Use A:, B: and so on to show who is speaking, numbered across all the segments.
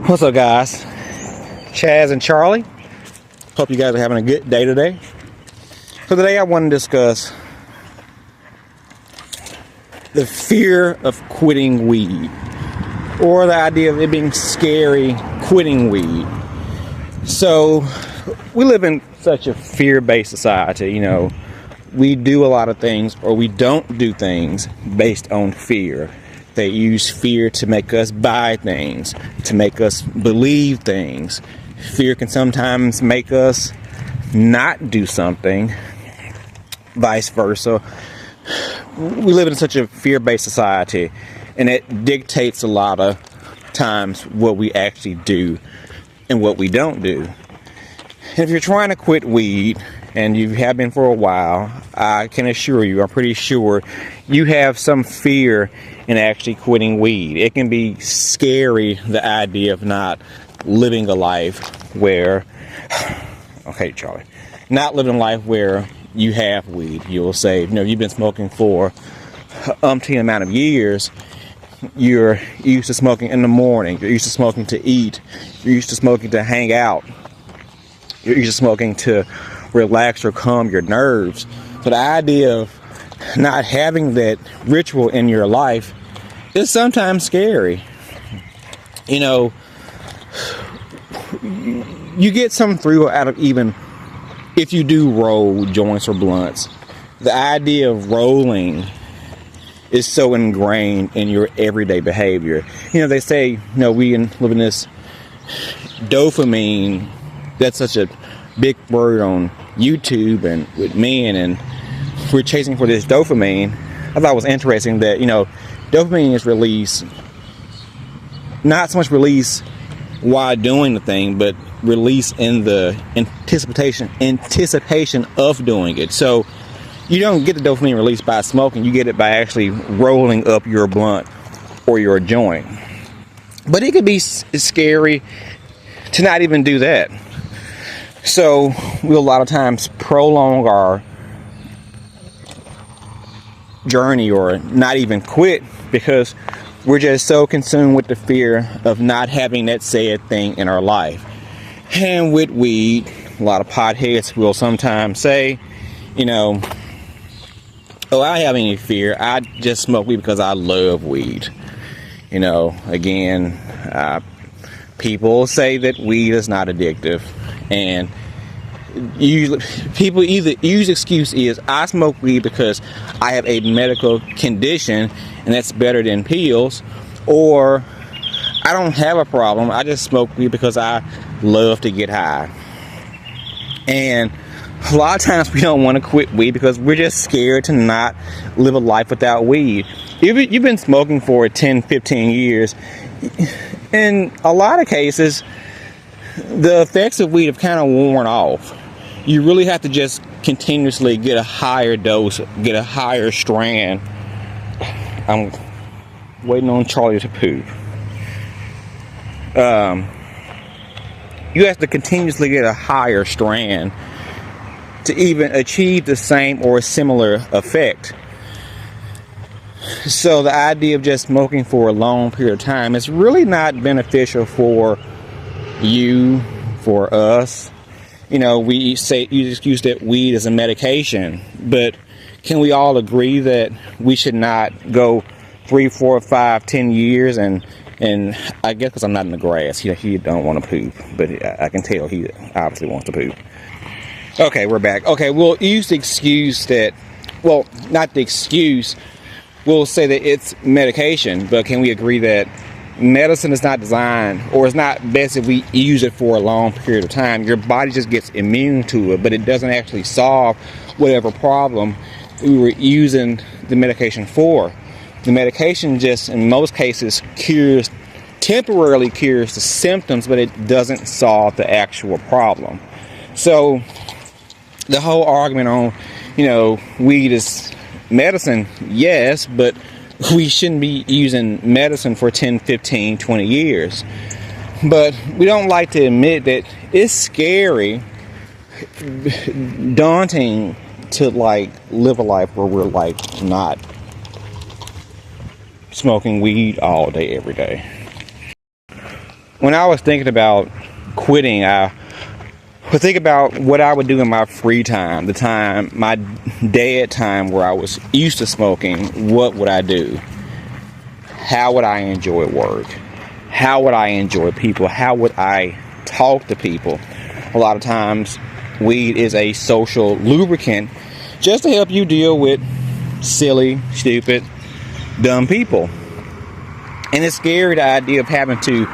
A: What's up, guys? Chaz and Charlie. Hope you guys are having a good day today. So today I want to discuss the fear of quitting weed, or the idea of it being scary quitting weed. So we live in such a fear-based society. You know, we do a lot of things, or we don't do things based on fear. They use fear to make us buy things, to make us believe things. Fear can sometimes make us not do something, vice versa. We live in such a fear-based society, and it dictates a lot of times what we actually do and what we don't do. And if you're trying to quit weed, and you have been for a while, I can assure you, I'm pretty sure, you have some fear in actually quitting weed. It can be scary, the idea of not living a life where, okay, Charlie, not living a life where you have weed. You'll say, you know, you've been smoking for umpteen amount of years. You're used to smoking in the morning. You're used to smoking to eat. You're used to smoking to hang out. You're used to smoking to relax or calm your nerves. So the idea of not having that ritual in your life is sometimes scary. You know, you get some thrill out of, even if you do roll joints or blunts, the idea of rolling is so ingrained in your everyday behavior. You know, they say, you know, we live in this dopamine, that's such a big word on YouTube and with men, and we're chasing for this dopamine. I thought it was interesting that, you know, dopamine is released, not so much released while doing the thing, but released in the anticipation of doing it. So you don't get the dopamine released by smoking, you get it by actually rolling up your blunt or your joint. But it could be scary to not even do that. So we'll a lot of times prolong our journey or not even quit because we're just so consumed with the fear of not having that said thing in our life. And with weed, a lot of potheads will sometimes say, you know, oh, I don't have any fear. I just smoke weed because I love weed. You know, again, people say that weed is not addictive, and usually people either use excuse is, I smoke weed because I have a medical condition and that's better than pills, or I don't have a problem, I just smoke weed because I love to get high. And a lot of times we don't want to quit weed because we're just scared to not live a life without weed. You've been smoking for 10-15 years. In a lot of cases, the effects of weed have kind of worn off. You really have to just continuously get a higher dose, get a higher strand. I'm waiting on Charlie to poop. You have to continuously get a higher strand to even achieve the same or similar effect. So the idea of just smoking for a long period of time is really not beneficial for you, for us. You know, we use the excuse that weed is a medication, but can we all agree that we should not go 3, 4, 5, 10 years and I guess because I'm not in the grass, he don't want to poop, but I can tell he obviously wants to poop. Okay, we're back. Okay, we'll use the excuse that, well, not the excuse, we'll say that it's medication, but can we agree that medicine is not designed, or it's not best if we use it for a long period of time? Your body just gets immune to it, but it doesn't actually solve whatever problem we were using the medication for. The medication just, in most cases, temporarily cures the symptoms, but it doesn't solve the actual problem. So the whole argument on, you know, weed is medicine, yes, but we shouldn't be using medicine for 10, 15, 20 years. But we don't like to admit that it's scary, daunting to like live a life where we're like not smoking weed all day, every day. when I was thinking about quitting, I would think about what I would do in my free time, my dead time where I was used to smoking. What would I do? How would I enjoy work? How would I enjoy people? How would I talk to people? A lot of times, weed is a social lubricant just to help you deal with silly, stupid, dumb people. And it's scary, the idea of having to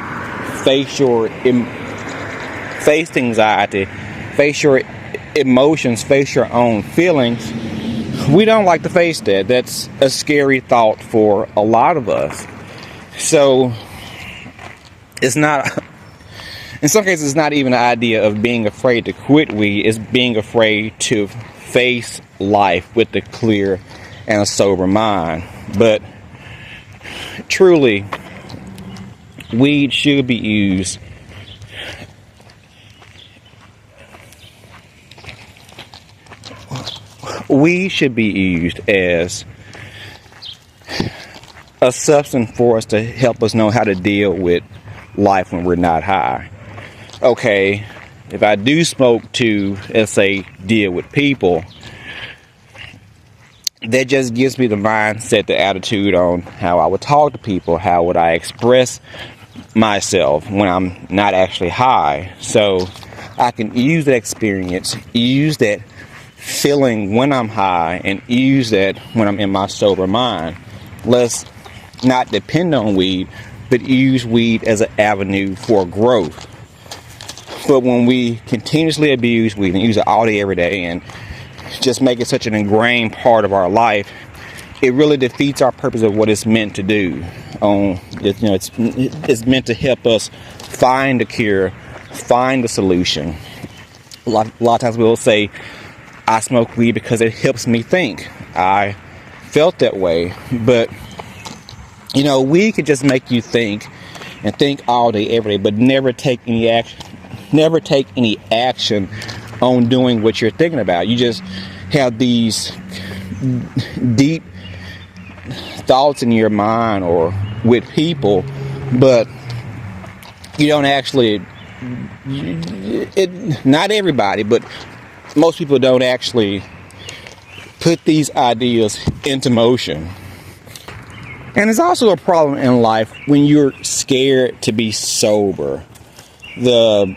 A: face anxiety, face your emotions, face your own feelings. We don't like to face that. That's a scary thought for a lot of us. So it's not, in some cases, it's not even the idea of being afraid to quit weed. It's being afraid to face life with a clear and a sober mind. But truly, weed should be used as a substance for us to help us know how to deal with life when we're not high. Okay, if I do smoke to, let's say, deal with people, that just gives me the mindset, the attitude on how I would talk to people, how would I express myself when I'm not actually high. So I can use that experience, use that feeling when I'm high, and use that when I'm in my sober mind. Let's not depend on weed, but use weed as an avenue for growth. But when we continuously abuse weed and use it all day, every day, and just make it such an ingrained part of our life, it really defeats our purpose of what it's meant to do. It's meant to help us find a cure, find a solution. A lot of times we'll say, I smoke weed because it helps me think. I felt that way. But, weed could just make you think and think all day, every day, but never take any action on doing what you're thinking about. You just have these deep thoughts in your mind or with people, but you don't actually, not everybody, but most people don't actually put these ideas into motion. And it's also a problem in life when you're scared to be sober. The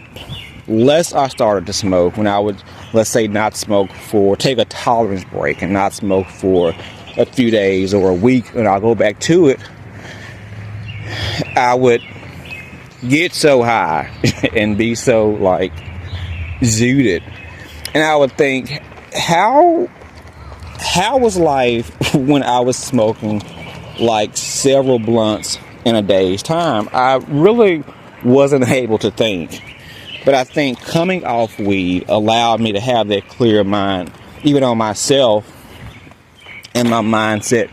A: less I started to smoke, when I would, let's say, take a tolerance break and not smoke for a few days or a week, and I'll go back to it, I would get so high and be so zooted. And I would think, how was life when I was smoking several blunts in a day's time? I really wasn't able to think. But I think coming off weed allowed me to have that clear mind, even on myself and my mindset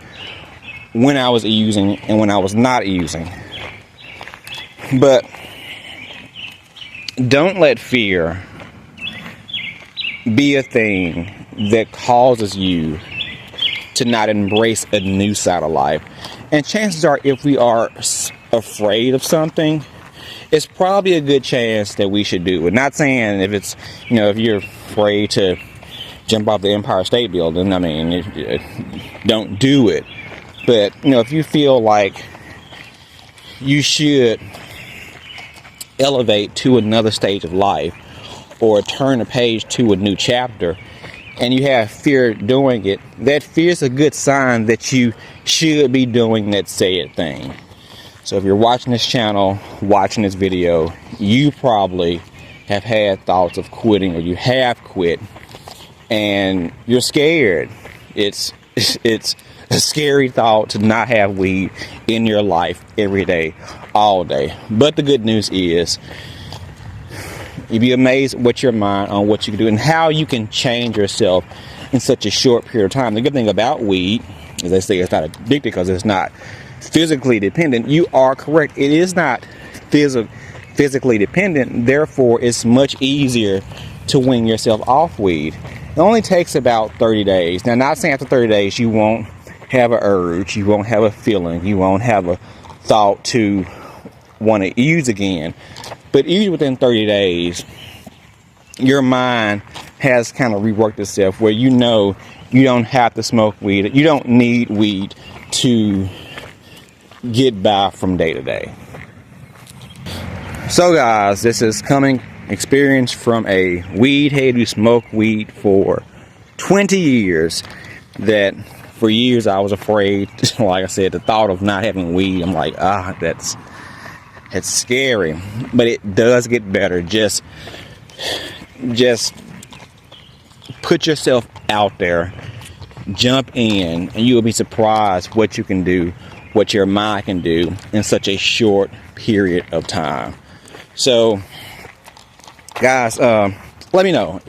A: when I was using and when I was not using. But don't let fear be a thing that causes you to not embrace a new side of life. And chances are, if we are afraid of something, it's probably a good chance that we should do it. Not saying if it's, if you're afraid to jump off the Empire State Building, don't do it. But, if you feel like you should elevate to another stage of life or turn a page to a new chapter, and you have fear doing it, that fear is a good sign that you should be doing that said thing. So if you're watching this channel, watching this video, you probably have had thoughts of quitting, or you have quit, and you're scared. It's a scary thought to not have weed in your life every day, all day. But the good news is, you'd be amazed what your mind on what you can do and how you can change yourself in such a short period of time. The good thing about weed, as they say, it's not addictive because it's not physically dependent. You are correct. It is not physically dependent. Therefore, it's much easier to wean yourself off weed. It only takes about 30 days. Now, not saying after 30 days you won't have an urge, you won't have a feeling, you won't have a thought to want to use again. But usually within 30 days, your mind has kind of reworked itself where you know you don't have to smoke weed. You don't need weed to get by from day to day. So guys, this is coming experience from a weed head who smoked weed for 20 years. That for years I was afraid, like I said, the thought of not having weed, I'm like, that's scary. But it does get better. Just put yourself out there, jump in, and you will be surprised what you can do, what your mind can do in such a short period of time. So guys, let me know,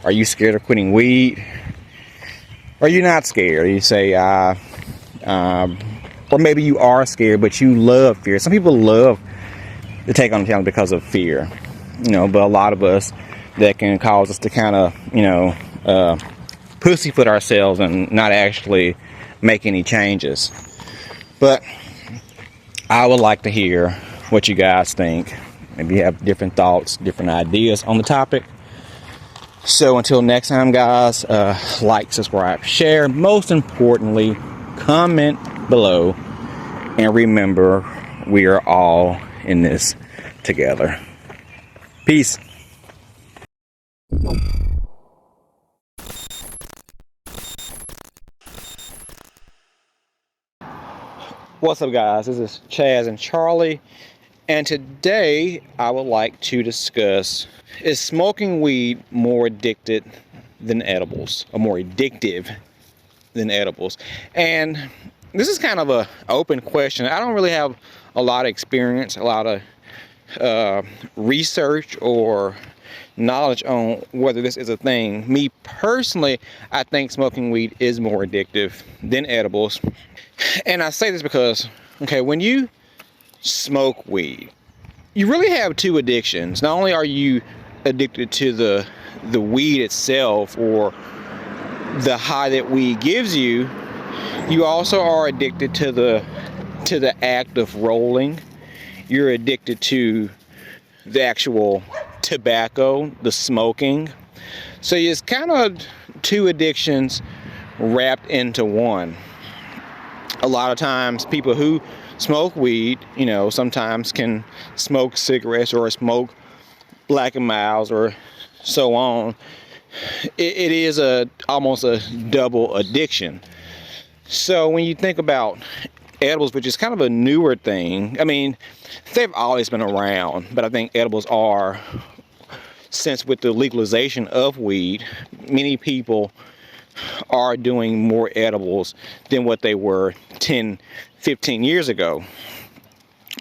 A: are you scared of quitting weed? Are you not scared? You say, or maybe you are scared, but you love fear. Some people love to take on the challenge because of fear, but a lot of us, that can cause us to kind of, pussyfoot ourselves and not actually make any changes. But I would like to hear what you guys think. Maybe you have different thoughts, different ideas on the topic. So until next time, guys, like, subscribe, share. Most importantly, comment below. And remember, we are all in this together. Peace. What's up, guys? This is Chaz and Charlie, and today I would like to discuss, is smoking weed more addicted than edibles, or more addictive than edibles? And this is kind of a open question. I don't really have a lot of experience, a lot of research or knowledge on whether this is a thing. Me personally, I think smoking weed is more addictive than edibles. And I say this because, okay, when you smoke weed, you really have two addictions. Not only are you addicted to the weed itself or the high that weed gives you, you also are addicted to the act of rolling. You're addicted to the actual tobacco, the smoking. So it's kind of two addictions wrapped into one. A lot of times people who smoke weed, sometimes can smoke cigarettes or smoke Black and Milds or so on. It is almost a double addiction. So when you think about edibles, which is kind of a newer thing, I mean, they've always been around, but I think edibles are, since with the legalization of weed, many people are doing more edibles than what they were 10, 15 years ago.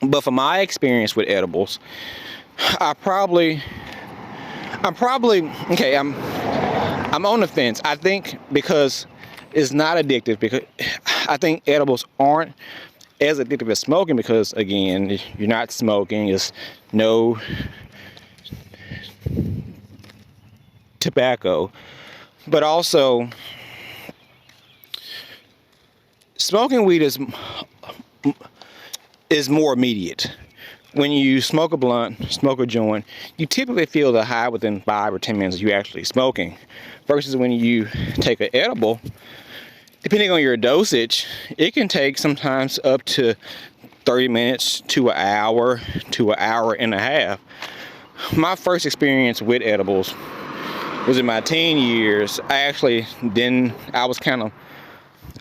A: But from my experience with edibles, I'm on the fence. I think because it's not addictive, because I think edibles aren't as addictive as smoking, because again, you're not smoking, it's no tobacco. But also, smoking weed is more immediate. When you smoke a blunt, smoke a joint, you typically feel the high within 5 or 10 minutes of you actually smoking. Versus when you take an edible, depending on your dosage, it can take sometimes up to 30 minutes to an hour and a half. My first experience with edibles was in my teen years. I was kind of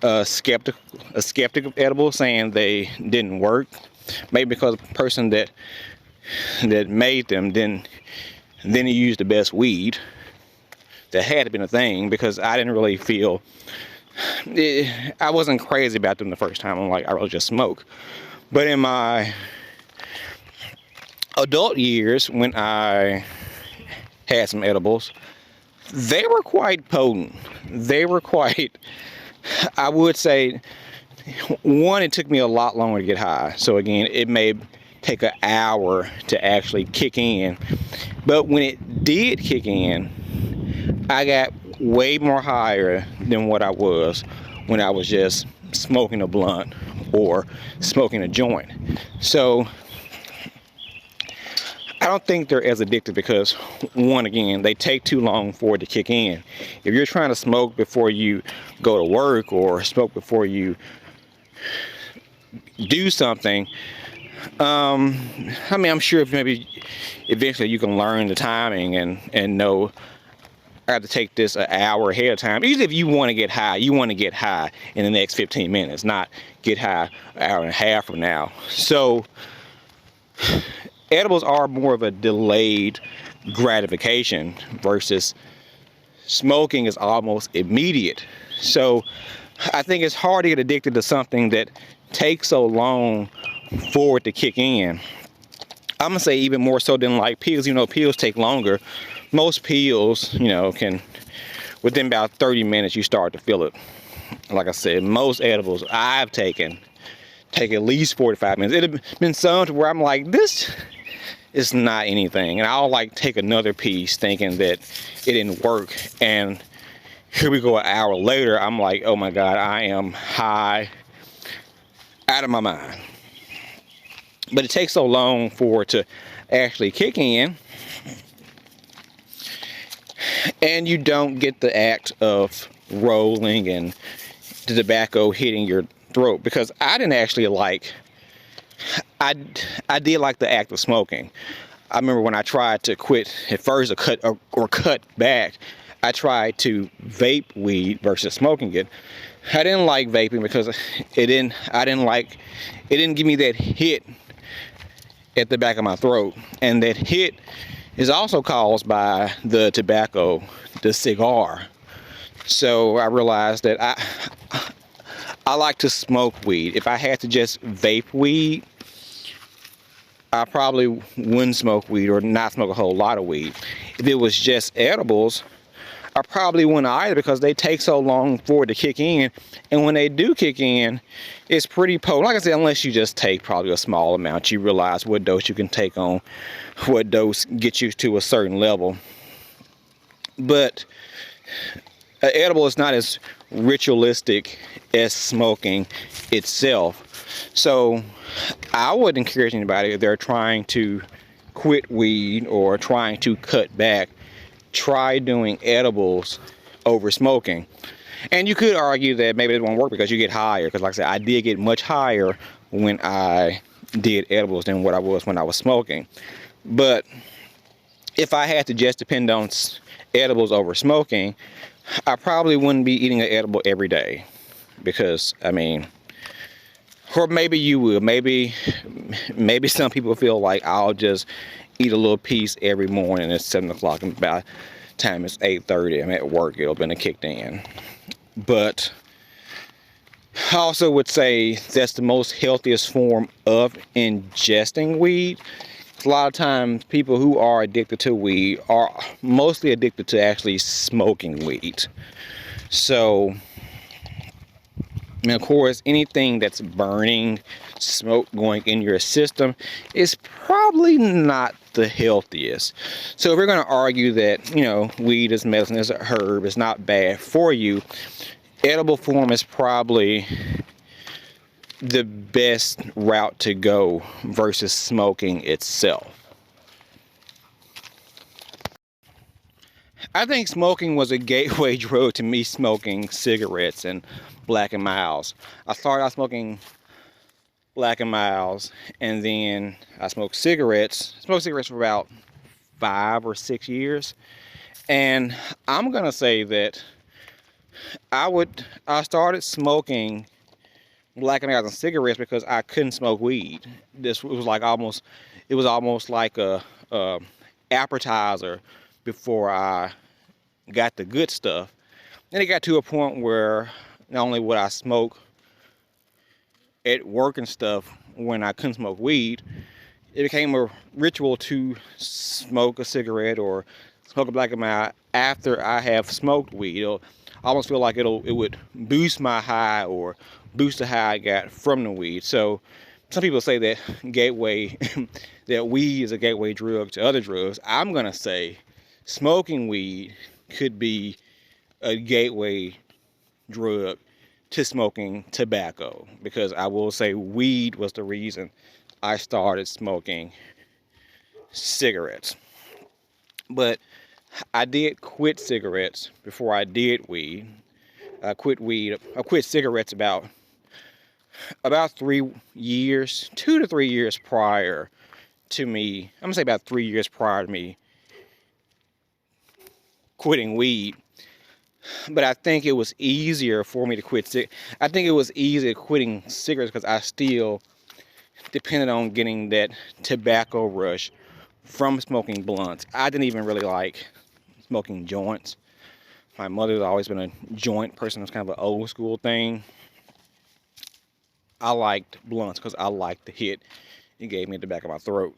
A: a skeptic of edibles, saying they didn't work. Maybe because the person that made them didn't use the best weed. That had to be a thing, because I didn't really feel, I wasn't crazy about them the first time. I'm like, I really just smoke. But in my adult years, when I had some edibles, they were quite potent. They were quite, I would say, one, it took me a lot longer to get high. So again, it may take an hour to actually kick in. But when it did kick in, I got way more higher than what I was when I was just smoking a blunt or smoking a joint. So I don't think they're as addictive because, one, again, they take too long for it to kick in. If you're trying to smoke before you go to work or smoke before you do something, I mean, I'm sure if maybe eventually you can learn the timing and know I have to take this an hour ahead of time. Usually if you want to get high, you want to get high in the next 15 minutes, not get high an hour and a half from now. So edibles are more of a delayed gratification versus smoking is almost immediate. So I think it's hard to get addicted to something that takes so long for it to kick in. I'm gonna say even more so than like pills. You know, pills take longer. Most pills, you know, can within about 30 minutes you start to feel it. Like I said, most edibles I've taken take at least 45 minutes. It have been some to where I'm like, this is not anything, and I'll like take another piece thinking that it didn't work, and here we go an hour later, I'm like, oh my god, I am high out of my mind. But it takes so long for it to actually kick in, and you don't get the act of rolling and the tobacco hitting your throat, because I didn't actually like, I did like the act of smoking. I remember when I tried to quit at first or cut back, I tried to vape weed versus smoking it. I didn't like vaping because it didn't give me that hit at the back of my throat, and that hit is also caused by the tobacco, the cigar. So I realized that I like to smoke weed. If I had to just vape weed, I probably wouldn't smoke weed or not smoke a whole lot of weed. If it was just edibles, I probably wouldn't either, because they take so long for it to kick in, and when they do kick in, it's pretty potent. Like I said, unless you just take probably a small amount, you realize what dose you can take on, what dose gets you to a certain level. But an edible is not as ritualistic as smoking itself. So I would encourage anybody, if they're trying to quit weed or trying to cut back, try doing edibles over smoking. And you could argue that maybe it won't work because you get higher, because like I said, I did get much higher when I did edibles than what I was when I was smoking. But if I had to just depend on edibles over smoking, I probably wouldn't be eating an edible every day, because I mean, or maybe you will. Maybe some people feel like I'll just eat a little piece every morning at 7 o'clock, and by the time it's 8:30, I'm at work, it'll been kicked in. But I also would say that's the most healthiest form of ingesting weed. A lot of times people who are addicted to weed are mostly addicted to actually smoking weed. So, and of course, anything that's burning smoke going in your system is probably not the healthiest. So if we're going to argue that, you know, weed is medicine, is a herb, it's not bad for you, edible form is probably the best route to go versus smoking itself. I think smoking was a gateway drug to me smoking cigarettes and Black and Milds. I started out smoking Black and Milds, and then I smoked cigarettes. I smoked cigarettes for about 5 or 6 years. And I'm gonna say that I started smoking Black and Milds and cigarettes because I couldn't smoke weed. This was like almost like a appetizer before I got the good stuff. And it got to a point where not only would I smoke at work and stuff when I couldn't smoke weed, it became a ritual to smoke a cigarette or smoke a Black and Mild after I have smoked weed. I almost feel like it would boost my high or boost the high I got from the weed. So some people say that that weed is a gateway drug to other drugs. I'm gonna say smoking weed could be a gateway drug to smoking tobacco, because I will say weed was the reason I started smoking cigarettes. But I did quit cigarettes before I did weed. I quit cigarettes about 3 years, 2 to 3 years prior to me. I'm gonna say about 3 years prior to me quitting weed. But I think it was easier for me to quit I think it was easier quitting cigarettes because I still depended on getting that tobacco rush from smoking blunts. I didn't even really like smoking joints. My mother's always been a joint person. It was kind of an old school thing. I liked blunts because I liked the hit it gave me at the back of my throat.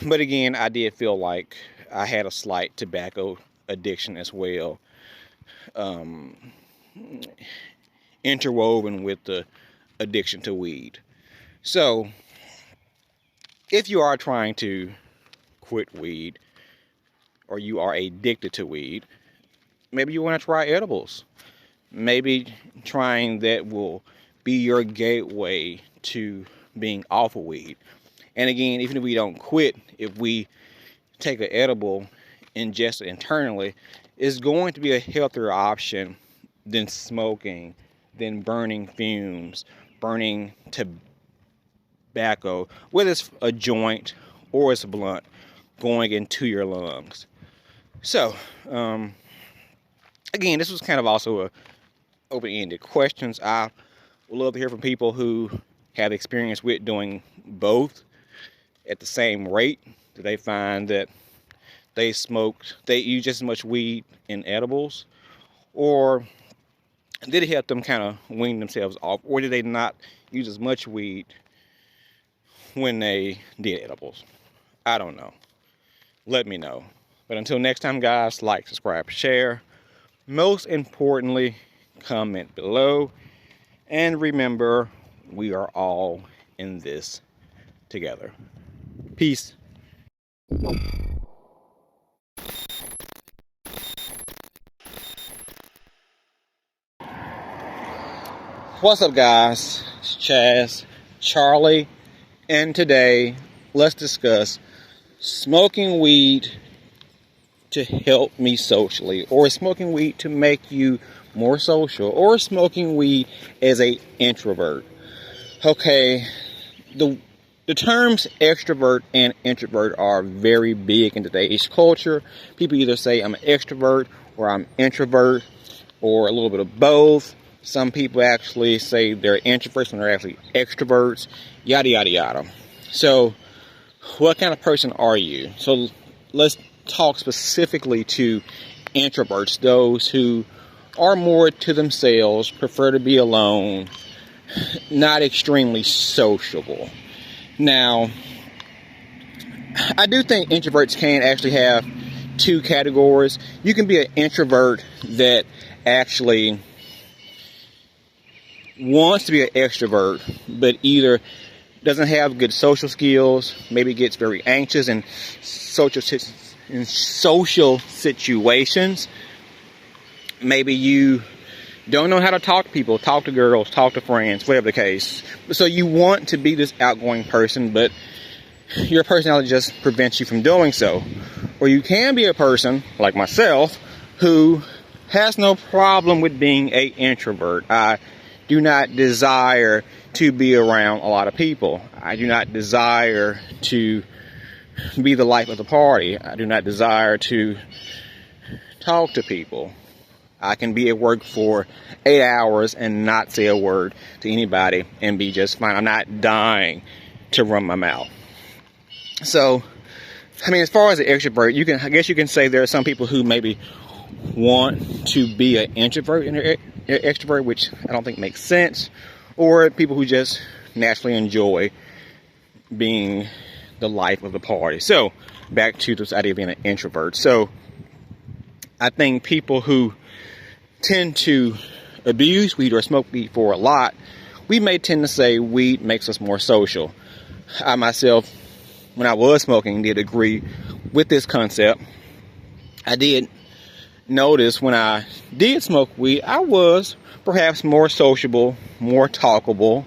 A: But again, I did feel like I had a slight tobacco addiction as well, interwoven with the addiction to weed. So if you are trying to quit weed, or you are addicted to weed, maybe you want to try edibles. Maybe trying that will be your gateway to being off of weed. And again, even if we don't quit, if we take an edible, ingest it internally, it's going to be a healthier option than smoking, than burning fumes, burning tobacco, whether it's a joint or it's a blunt, going into your lungs. So, again, this was kind of also a open-ended questions. I would love to hear from people who have experience with doing both at the same rate. Do they find that they use just as much weed in edibles, or did it help them kind of wean themselves off, or did they not use as much weed when they did edibles? I don't know. Let me know. But until next time, guys, like, subscribe, share. Most importantly, comment below. And remember, we are all in this together. Peace. What's up, guys? It's Chaz, Charlie, and today let's discuss smoking weed to help me socially, or smoking weed to make you more social, or smoking weed as an introvert. Okay, the terms extrovert and introvert are very big in today's culture. People either say I'm an extrovert or I'm introvert, or a little bit of both. Some people actually say they're introverts when they're actually extroverts, yada yada yada. So what kind of person are you? So let's talk specifically to introverts, those who are more to themselves, prefer to be alone, not extremely sociable. Now, I do think introverts can actually have two categories. You can be an introvert that actually wants to be an extrovert, but either doesn't have good social skills, maybe gets very anxious in social situations. Maybe you don't know how to talk to people, talk to girls, talk to friends, whatever the case. So you want to be this outgoing person, but your personality just prevents you from doing so. Or you can be a person, like myself, who has no problem with being an introvert. I do not desire to be around a lot of people. I do not desire to be the life of the party. I do not desire to talk to people. I can be at work for 8 hours and not say a word to anybody and be just fine. I'm not dying to run my mouth. So, I mean, as far as an extrovert, I guess you can say there are some people who maybe want to be an introvert and an extrovert, which I don't think makes sense, or people who just naturally enjoy being the life of the party. So, back to this idea of being an introvert. So, I think people who tend to abuse weed or smoke weed for a lot, we may tend to say weed makes us more social. I myself, when I was smoking, did agree with this concept. I did notice when I did smoke weed, I was perhaps more sociable, more talkable,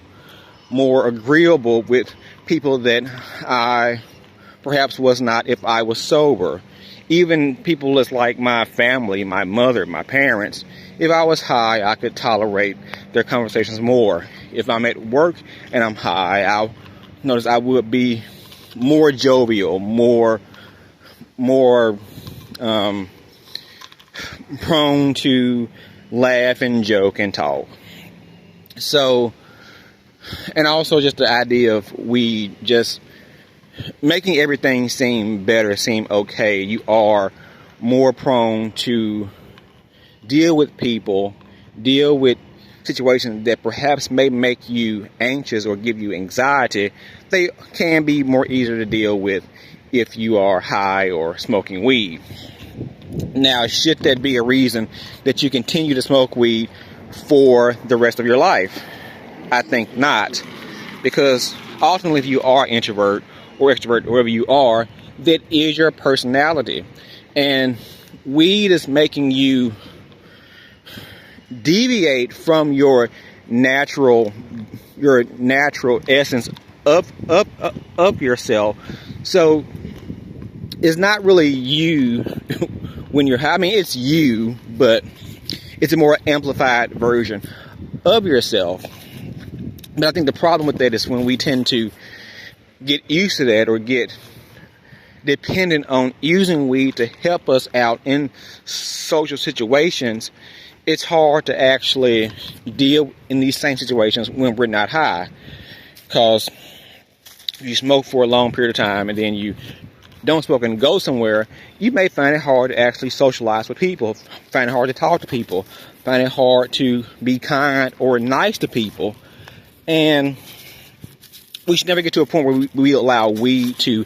A: more agreeable with people that I perhaps was not if I was sober. Even people that's like my family, my mother, my parents, if I was high, I could tolerate their conversations more. If I'm at work and I'm high, I'll notice I would be more jovial, more prone to laugh and joke and talk. So, and also just the idea of weed just making everything seem better, seem okay. You are more prone to deal with people, deal with situations that perhaps may make you anxious or give you anxiety. They can be more easier to deal with if you are high or smoking weed. Now, should that be a reason that you continue to smoke weed for the rest of your life? I think not, because ultimately if you are introvert or extrovert, or whatever you are, that is your personality. And weed is making you deviate from your natural essence of yourself. So it's not really you when you're high. I mean, it's you, but it's a more amplified version of yourself. But I think the problem with that is when we tend to get used to that or get dependent on using weed to help us out in social situations, it's hard to actually deal in these same situations when we're not high. Because if you smoke for a long period of time and then you don't smoke and go somewhere, you may find it hard to actually socialize with people, find it hard to talk to people, find it hard to be kind or nice to people. And we should never get to a point where we allow weed to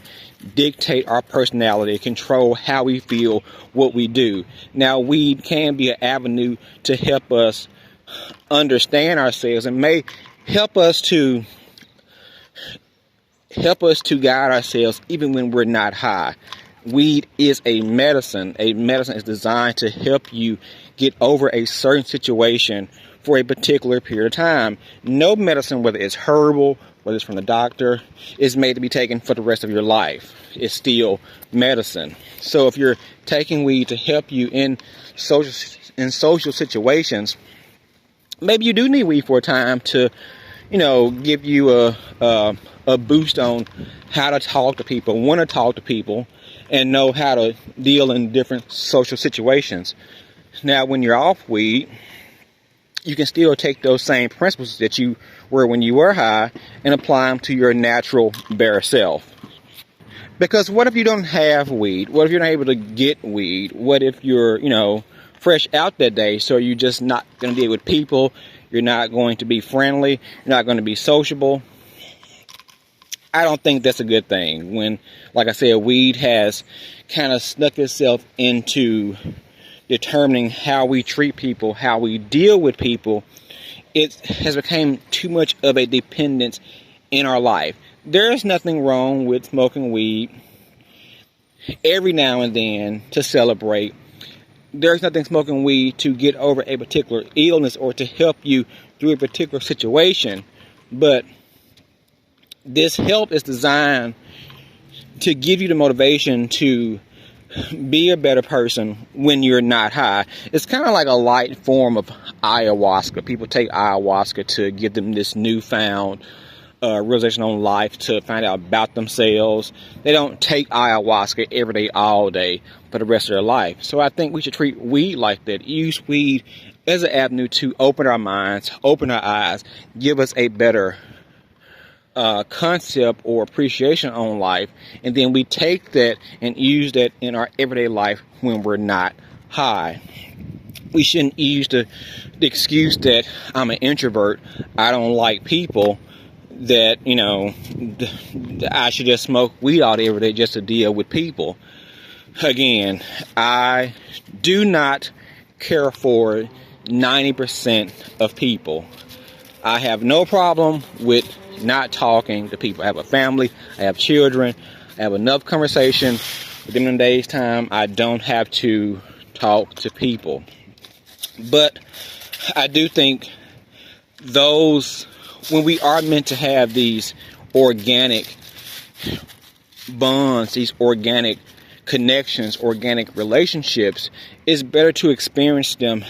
A: dictate our personality, control how we feel, what we do. Now, weed can be an avenue to help us understand ourselves and may help us to guide ourselves even when we're not high. Weed is a medicine. A medicine is designed to help you get over a certain situation for a particular period of time. No medicine, whether it's herbal, whether it's from the doctor, is made to be taken for the rest of your life. It's still medicine. So if you're taking weed to help you in social situations, maybe you do need weed for a time to, give you a boost on how to talk to people, want to talk to people, and know how to deal in different social situations. Now, when you're off weed, you can still take those same principles that you were when you were high and apply them to your natural bare self. Because what if you don't have weed? What if you're not able to get weed? What if you're, fresh out that day, so you're just not going to deal with people, you're not going to be friendly, you're not going to be sociable? I don't think that's a good thing. When, like I said, weed has kind of snuck itself into determining how we treat people, how we deal with people. It has become too much of a dependence in our life. There's nothing wrong with smoking weed every now and then to celebrate. There's nothing smoking weed to get over a particular illness or to help you through a particular situation. But this help is designed to give you the motivation to be a better person when you're not high. It's kind of like a light form of ayahuasca. People take ayahuasca to give them this newfound realization on life, to find out about themselves. They don't take ayahuasca every day, all day, for the rest of their life. So I think we should treat weed like that. Use weed as an avenue to open our minds, open our eyes, give us a better concept or appreciation on life, and then we take that and use that in our everyday life when we're not high. We shouldn't use the excuse that I'm an introvert, I don't like people, that I should just smoke weed all day every day just to deal with people. Again, I do not care for 90% of people. I have no problem with not talking to people. I have a family, I have children, I have enough conversation with them in a day's time. I don't have to talk to people. But I do think when we are meant to have these organic bonds, these organic connections, organic relationships, it's better to experience them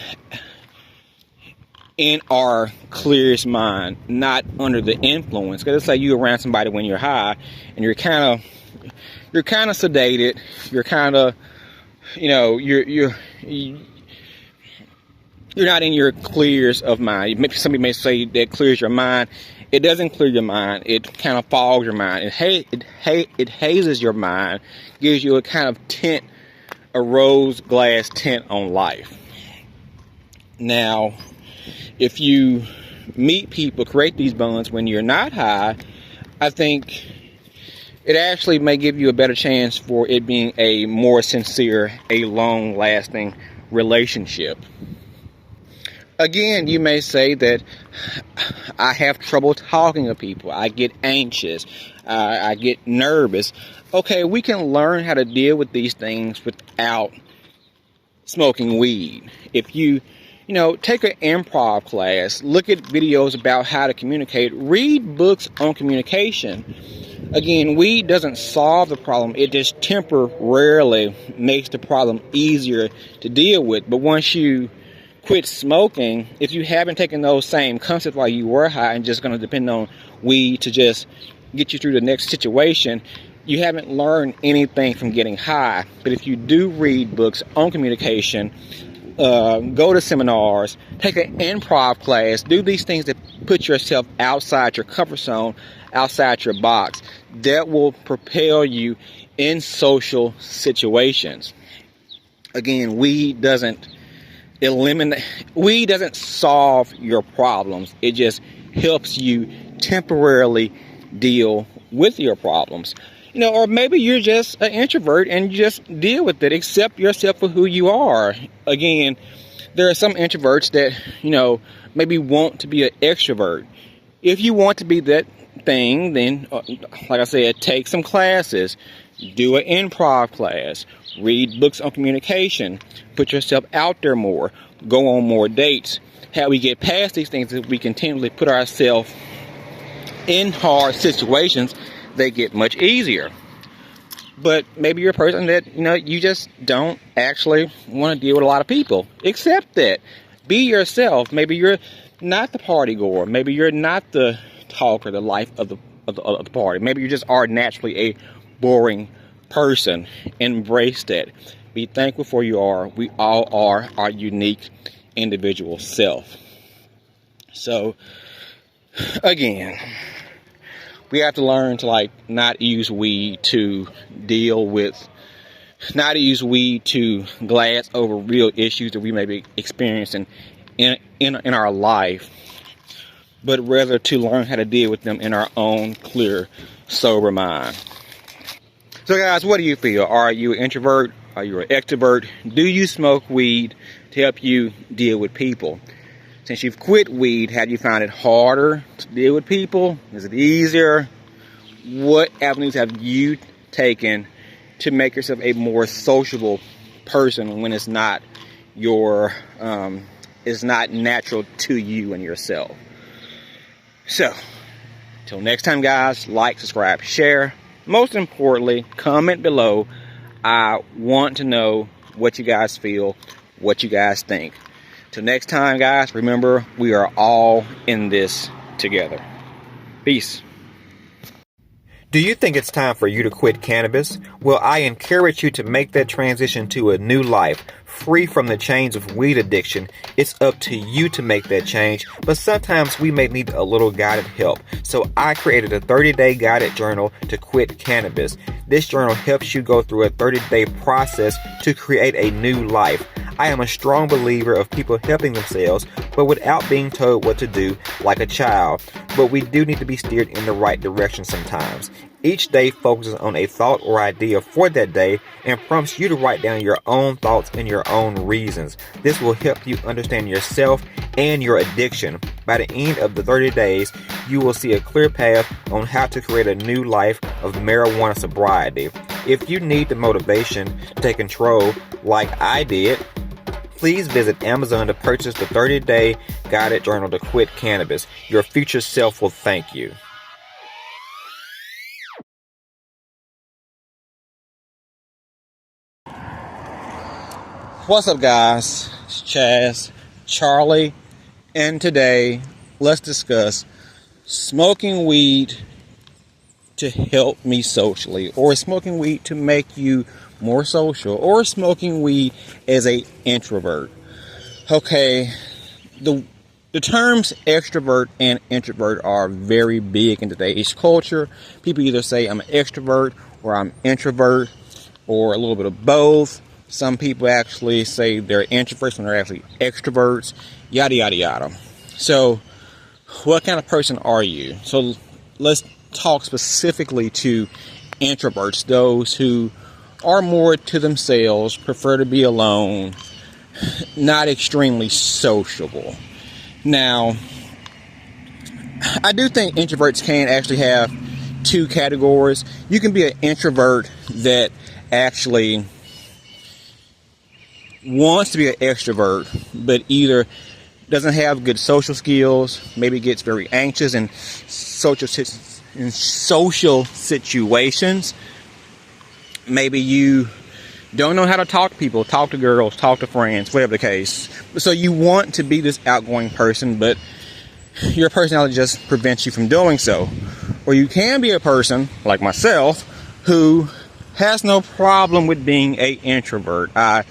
A: in our clearest mind, not under the influence. Because it's like you around somebody when you're high and you're kind of sedated, you're kind of, you're not in your clears of mind. Maybe somebody may say that clears your mind. It doesn't clear your mind. It kind of fogs your mind. It hazes your mind, gives you a kind of tint, a rose glass tint on life. Now, if you meet people, create these bonds when you're not high, I think it actually may give you a better chance for it being a more sincere, a long-lasting relationship. Again, you may say that I have trouble talking to people. I get anxious. I get nervous. Okay, we can learn how to deal with these things without smoking weed. If you take an improv class, look at videos about how to communicate, read books on communication. Again, weed doesn't solve the problem. It just temporarily makes the problem easier to deal with. But once you quit smoking, if you haven't taken those same concepts while you were high and just going to depend on weed to just get you through the next situation, you haven't learned anything from getting high. But if you do read books on communication, go to seminars, take an improv class, do these things that put yourself outside your comfort zone, outside your box, that will propel you in social situations. Again, weed doesn't solve your problems. It just helps you temporarily deal with your problems. Or maybe you're just an introvert and you just deal with it. Accept yourself for who you are. Again, there are some introverts that, maybe want to be an extrovert. If you want to be that thing, then, like I said, take some classes. Do an improv class. Read books on communication. Put yourself out there more. Go on more dates. How we get past these things is we continually put ourselves in hard situations. They get much easier. But maybe you're a person that, you just don't actually want to deal with a lot of people. Accept that. Be yourself. Maybe you're not the party goer. Maybe you're not the talker, the life of the party. Maybe you just are naturally a boring person. Embrace that. Be thankful for you are. We all are our unique individual self. So, again, we have to learn to not use weed to glass over real issues that we may be experiencing in our life, but rather to learn how to deal with them in our own clear, sober mind. So guys, what do you feel? Are you an introvert? Are you an extrovert? Do you smoke weed to help you deal with people? Since you've quit weed, have you found it harder to deal with people? Is it easier? What avenues have you taken to make yourself a more sociable person when it's not it's not natural to you and yourself? So, till next time, guys, like, subscribe, share. Most importantly, comment below. I want to know what you guys feel, what you guys think. Till next time, guys, remember, we are all in this together. Peace. Do you think it's time for you to quit cannabis? Well, I encourage you to make that transition to a new life, free from the chains of weed addiction. It's up to you to make that change, but sometimes we may need a little guided help. So I created a 30-day guided journal to quit cannabis. This journal helps you go through a 30-day process to create a new life. I am a strong believer of people helping themselves, but without being told what to do like a child. But we do need to be steered in the right direction sometimes. Each day focuses on a thought or idea for that day and prompts you to write down your own thoughts and your own reasons. This will help you understand yourself and your addiction. By the end of the 30 days, you will see a clear path on how to create a new life of marijuana sobriety. If you need the motivation to take control like I did, please visit Amazon to purchase the 30-day guided journal to quit cannabis. Your future self will thank you. What's up, guys? It's Chaz, Charlie, and today let's discuss smoking weed to help me socially, or smoking weed to make you more social, or smoking weed as a introvert. Okay, the terms extrovert and introvert are very big in today's culture. People either say I'm an extrovert or I'm introvert, or a little bit of both. Some people actually say they're introverts when they're actually extroverts, yada yada yada. So what kind of person are you? So let's talk specifically to introverts, those who are more to themselves, prefer to be alone, not extremely sociable. Now, I do think introverts can actually have two categories. You can be an introvert that actually wants to be an extrovert, but either doesn't have good social skills, maybe gets very anxious in social situations. Maybe you don't know how to talk to people, talk to girls, talk to friends, whatever the case. So you want to be this outgoing person, but your personality just prevents you from doing so. Or you can be a person like myself who has no problem with being an introvert. I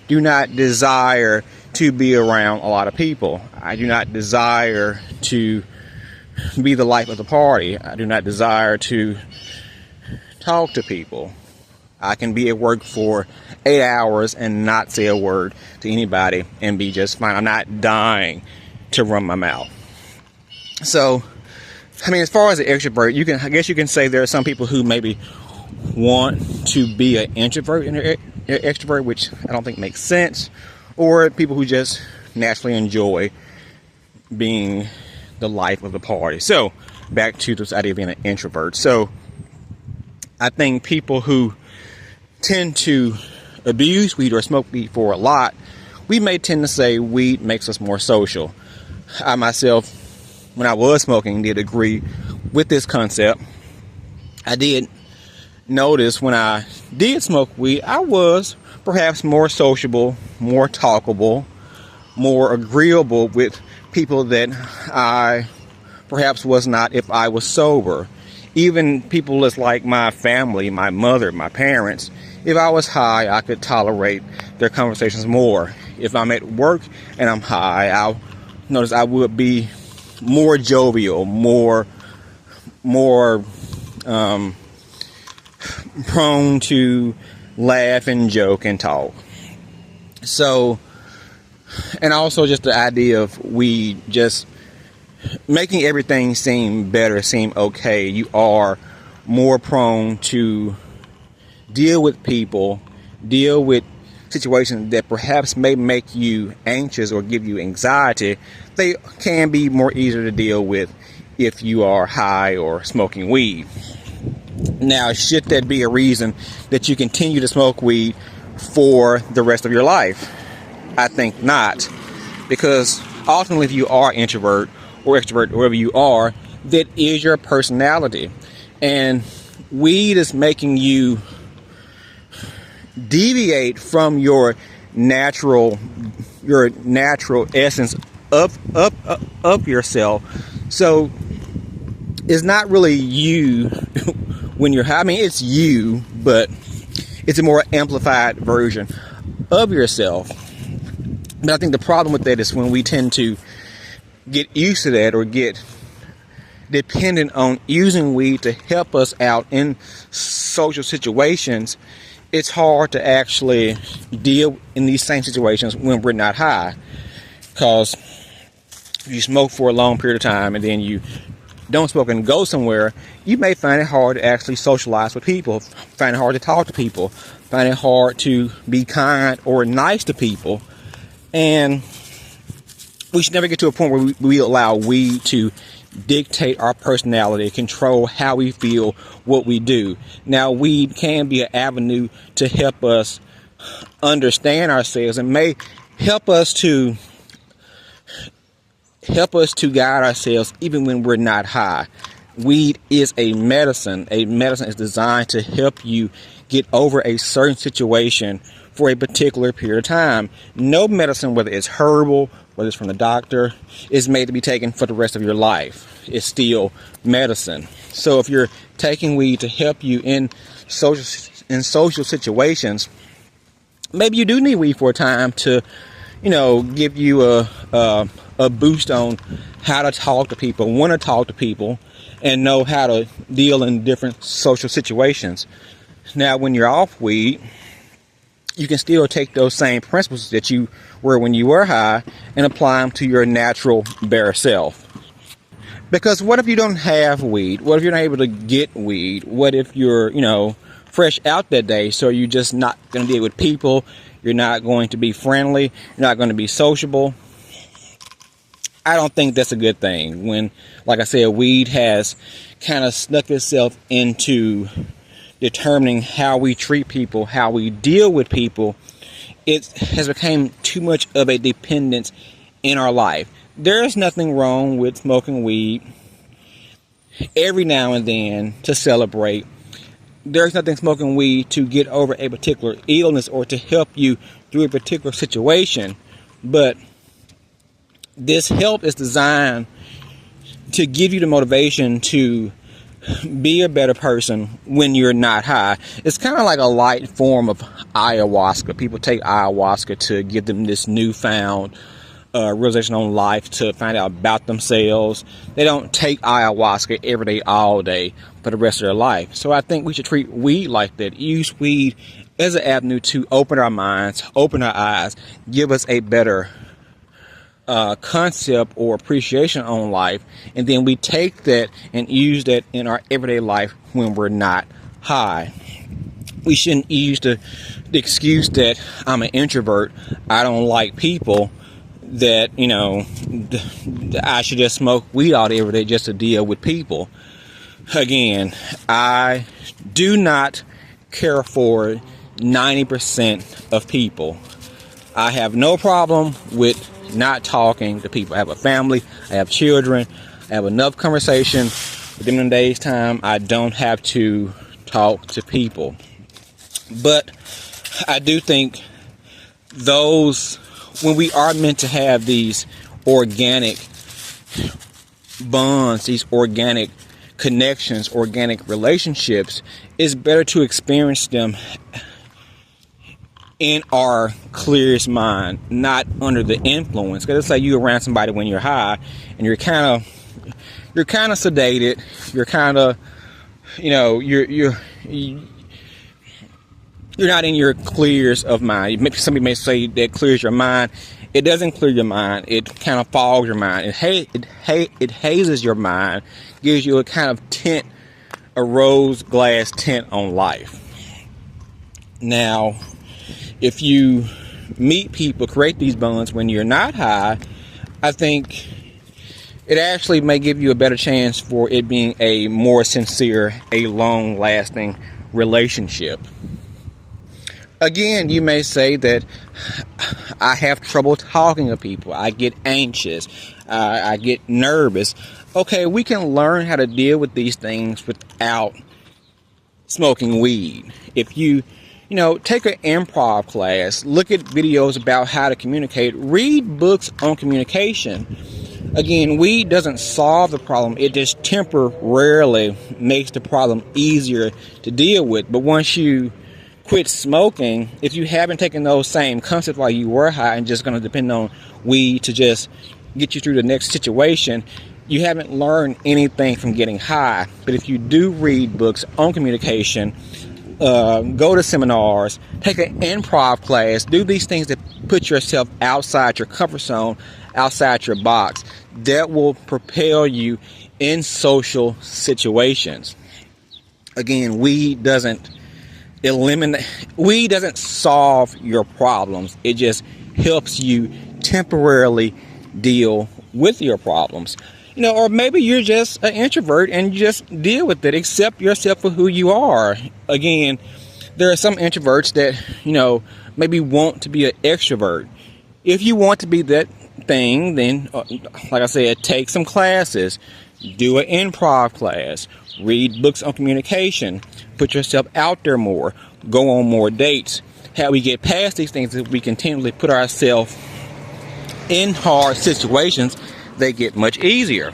A: do not desire to be around a lot of people. I do not desire to be the life of the party. I do not desire to talk to people. I can be at work for 8 hours and not say a word to anybody and be just fine. I'm not dying to run my mouth. So, I mean, as far as an extrovert, I guess you can say there are some people who maybe want to be an introvert and they're extrovert, which I don't think makes sense, or people who just naturally enjoy being the life of the party. So back to this idea of being an introvert. So I think people who tend to abuse weed or smoke weed for a lot, we may tend to say weed makes us more social. I myself, when I was smoking, did agree with this concept. I did notice when I did smoke weed, I was perhaps more sociable, more talkable, more agreeable with people that I perhaps was not if I was sober. Even people that's like my family, my mother, my parents, if I was high, I could tolerate their conversations more. If I'm at work and I'm high, I'll notice I would be more jovial, more prone to laugh and joke and talk. So, and also just the idea of weed just making everything seem better, seem okay. You are more prone to deal with people, deal with situations that perhaps may make you anxious or give you anxiety. They can be more easier to deal with if you are high or smoking weed. Now, should that be a reason that you continue to smoke weed for the rest of your life? I think not, because ultimately if you are introvert or extrovert, wherever you are, that is your personality, and weed is making you deviate from your natural essence of yourself. So it's not really you when you're high. I mean, it's you, but it's a more amplified version of yourself. But I think the problem with that is when we tend to get used to that or get dependent on using weed to help us out in social situations, it's hard to actually deal in these same situations when we're not high. Because if you smoke for a long period of time and then you don't smoke and go somewhere, you may find it hard to actually socialize with people, find it hard to talk to people, find it hard to be kind or nice to people. And we should never get to a point where we allow weed to dictate our personality, control how we feel, what we do. Now, weed can be an avenue to help us understand ourselves and may help us to guide ourselves even when we're not high. weed is a medicine. A medicine is designed to help you get over a certain situation for a particular period of time. No medicine, whether it's herbal, whether it's from the doctor, is made to be taken for the rest of your life. It's still medicine. So if you're taking weed to help you in social situations, maybe you do need weed for a time to, give you a boost on how to talk to people, want to talk to people, and know how to deal in different social situations. Now, when you're off weed, you can still take those same principles that you were when you were high and apply them to your natural bare self. Because what if you don't have weed? What if you're not able to get weed? What if you're, fresh out that day, so you're just not going to deal with people? You're not going to be friendly. You're not going to be sociable. I don't think that's a good thing. When, like I said, weed has kind of snuck itself into determining how we treat people, how we deal with people. It has become too much of a dependence in our life. There's nothing wrong with smoking weed every now and then to celebrate. There's nothing smoking weed to get over a particular illness or to help you through a particular situation. But this help is designed to give you the motivation to be a better person when you're not high. It's kind of like a light form of ayahuasca. People take ayahuasca to give them this newfound realization on life, to find out about themselves. They don't take ayahuasca every day, all day, for the rest of their life. So I think we should treat weed like that. Use weed as an avenue to open our minds, open our eyes, give us a better concept or appreciation on life, and then we take that and use that in our everyday life when we're not high. We shouldn't use the excuse that I'm an introvert, I don't like people, that I should just smoke weed all day every day just to deal with people. Again, I do not care for 90% of people. I have no problem with not talking to people. I have a family, I have children, I have enough conversation with them in a day's time. I don't have to talk to people. But I do think when we are meant to have these organic bonds, these organic connections, organic relationships, it's better to experience them in our clearest mind, not under the influence. Because it's like you around somebody when you're high and you're kind of sedated, you're kind of, you're not in your clears of mind. Maybe somebody may say that clears your mind. It doesn't clear your mind. It kind of fogs your mind. It hazes your mind, gives you a kind of tint, a rose glass tint on life. Now, if you meet people, create these bonds when you're not high, I think it actually may give you a better chance for it being a more sincere, a long-lasting relationship. Again, you may say that I have trouble talking to people. I get anxious. I get nervous. Okay, we can learn how to deal with these things without smoking weed. If you take an improv class, look at videos about how to communicate, read books on communication. Again, weed doesn't solve the problem. It just temporarily makes the problem easier to deal with. But once you quit smoking, if you haven't taken those same concepts while you were high and just going to depend on weed to just get you through the next situation, you haven't learned anything from getting high. But if you do read books on communication, go to seminars, take an improv class, do these things that put yourself outside your comfort zone, outside your box, that will propel you in social situations. Again, weed doesn't solve your problems. It just helps you temporarily deal with your problems. Or maybe you're just an introvert and you just deal with it. Accept yourself for who you are. Again, there are some introverts that, maybe want to be an extrovert. If you want to be that thing, then, like I said, take some classes. do an improv class, read books on communication, put yourself out there more, go on more dates. How we get past these things is we continually put ourselves in hard situations, they get much easier.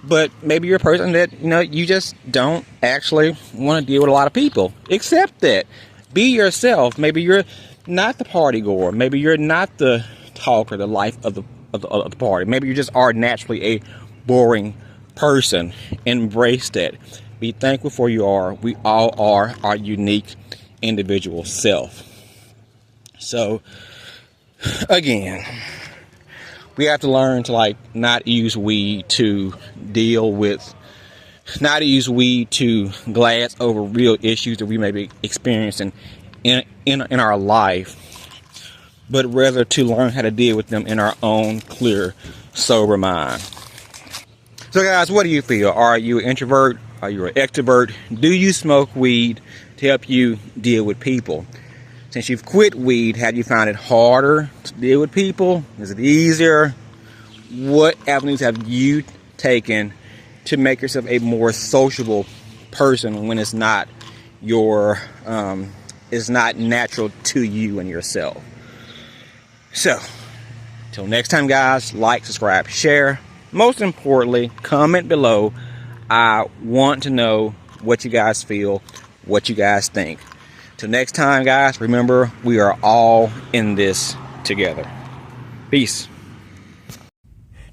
A: But maybe you're a person that, you just don't actually want to deal with a lot of people. Accept that. Be yourself. Maybe you're not the party goer. Maybe you're not the talker, the life of the party. Maybe you just are naturally a boring person. Embrace that. Be thankful for you are. We all are our unique individual self. So, again, we have to learn to not use weed to glass over real issues that we may be experiencing in our life, but rather to learn how to deal with them in our own clear, sober mind. So guys, what do you feel? Are you an introvert? Are you an extrovert? Do you smoke weed to help you deal with people? Since you've quit weed, have you found it harder to deal with people? Is it easier? What avenues have you taken to make yourself a more sociable person when it's not it's not natural to you and yourself? So, till next time, guys, like, subscribe, share. Most importantly, comment below. I want to know what you guys feel, what you guys think. Till next time, guys, remember, we are all in this together. Peace.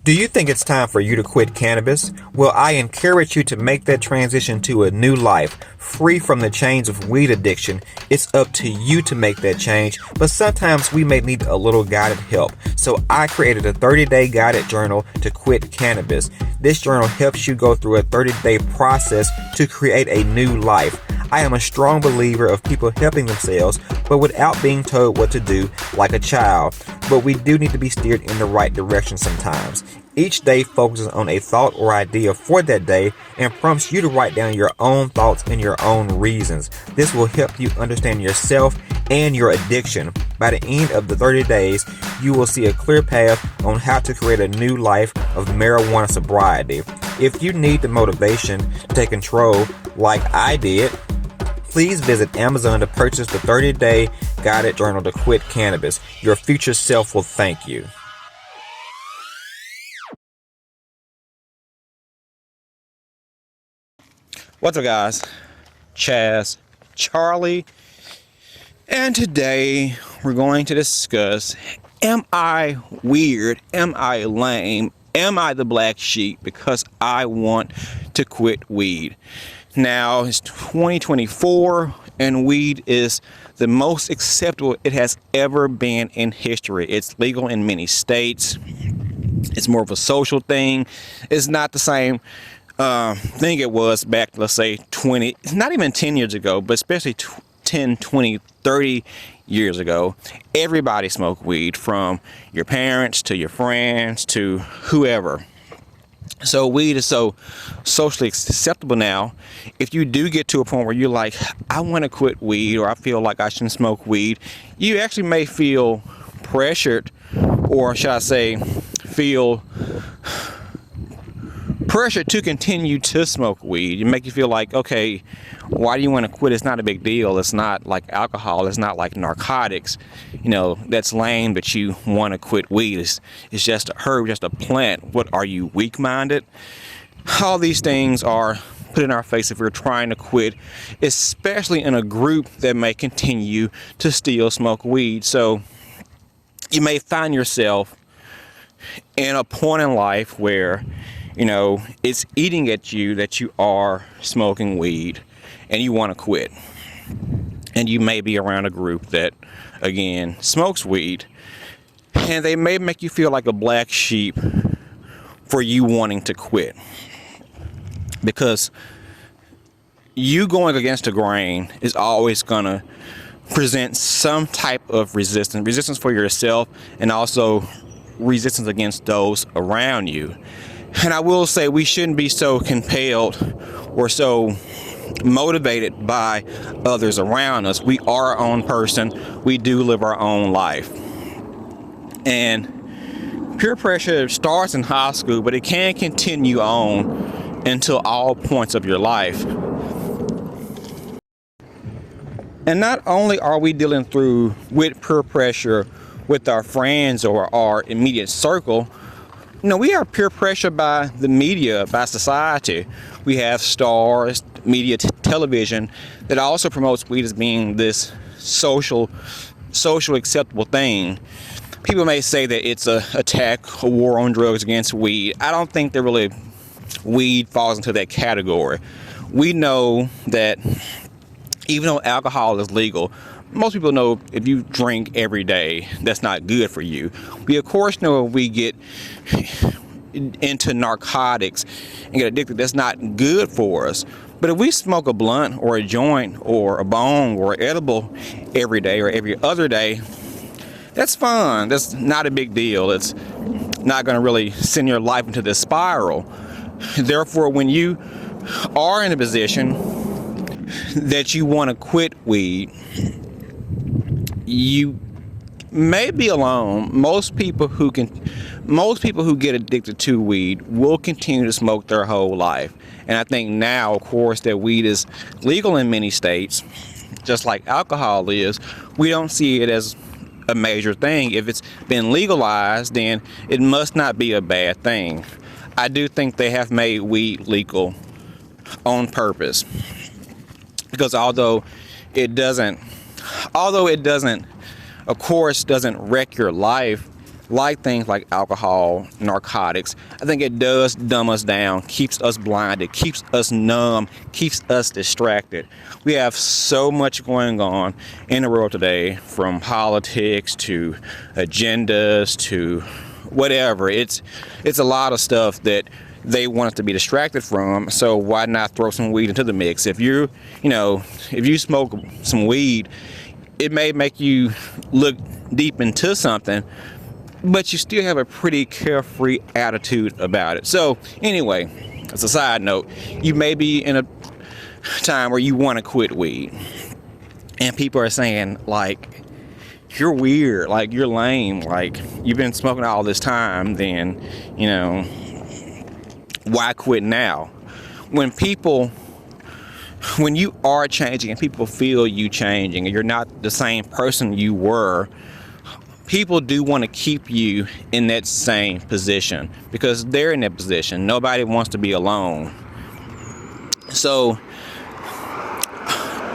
A: Do you think it's time for you to quit cannabis? Well, I encourage you to make that transition to a new life, free from the chains of weed addiction. It's up to you to make that change, but sometimes we may need a little guided help. So I created a 30-day guided journal to quit cannabis. This journal helps you go through a 30-day process to create a new life. I am a strong believer of people helping themselves, but without being told what to do like a child. But we do need to be steered in the right direction sometimes. Each day focuses on a thought or idea for that day and prompts you to write down your own thoughts and your own reasons. This will help you understand yourself and your addiction. By the end of the 30 days, you will see a clear path on how to create a new life of marijuana sobriety. If you need the motivation to take control like I did, please visit Amazon to purchase the 30-day guided journal to quit cannabis. Your future self will thank you. What's up, guys? Chaz, Charlie, and today we're going to discuss, am I weird? Am I lame? Am I the black sheep because I want to quit weed? Now, it's 2024, and weed is the most acceptable it has ever been in history. It's legal in many states. It's more of a social thing. It's not the same thing it was back, let's say, it's not even 10 years ago, but especially 10, 20, 30 years ago. Everybody smoked weed, from your parents to your friends to whoever. So weed is so socially acceptable now. If you do get to a point where you're like, I want to quit weed, or I feel like I shouldn't smoke weed, you actually may feel pressured, or should I say, feel pressure to continue to smoke weed. It make you feel like, okay, why do you want to quit? It's not a big deal. It's not like alcohol. It's not like narcotics. That's lame, but you want to quit weed. It's just a herb, just a plant. What, are you weak-minded? All these things are put in our face if we're trying to quit, especially in a group that may continue to still smoke weed. So you may find yourself in a point in life where it's eating at you that you are smoking weed and you want to quit. And you may be around a group that, again, smokes weed, and they may make you feel like a black sheep for you wanting to quit. Because you going against the grain is always going to present some type of resistance for yourself, and also resistance against those around you. And I will say, we shouldn't be so compelled or so motivated by others around us. We are our own person. We do live our own life. And Peer pressure starts in high school, but it can continue on until all points of your life. And not only are we dealing with peer pressure with our friends or our immediate circle, we are peer pressure by the media, by society. We have stars, media, television that also promotes weed as being this social acceptable thing. People may say that it's a attack, a war on drugs against weed. I don't think that really weed falls into that category. We know that even though alcohol is legal, most people know if you drink every day, that's not good for you. We of course know if we get into narcotics and get addicted, that's not good for us. But if we smoke a blunt or a joint or a bong or an edible every day or every other day, that's fine. That's not a big deal. It's not going to really send your life into this spiral. Therefore, when you are in a position that you want to quit weed, you may be alone. Most people who get addicted to weed will continue to smoke their whole life. And I think now, of course, that weed is legal in many states, just like alcohol is, we don't see it as a major thing. If it's been legalized, then it must not be a bad thing. I do think they have made weed legal on purpose, because although it doesn't, of course, doesn't wreck your life like things like alcohol, narcotics, I think it does dumb us down, keeps us blinded, keeps us numb, keeps us distracted. We have so much going on in the world today, from politics to agendas to whatever. It's a lot of stuff that they want us to be distracted from. So why not throw some weed into the mix? If you smoke some weed, it may make you look deep into something, but you still have a pretty carefree attitude about it. So anyway, as a side note, you may be in a time where you want to quit weed, and people are saying, like, you're weird, like, you're lame, like, you've been smoking all this time, then, why quit now? When you are changing and people feel you changing and you're not the same person you were, people do want to keep you in that same position because they're in that position. Nobody wants to be alone. So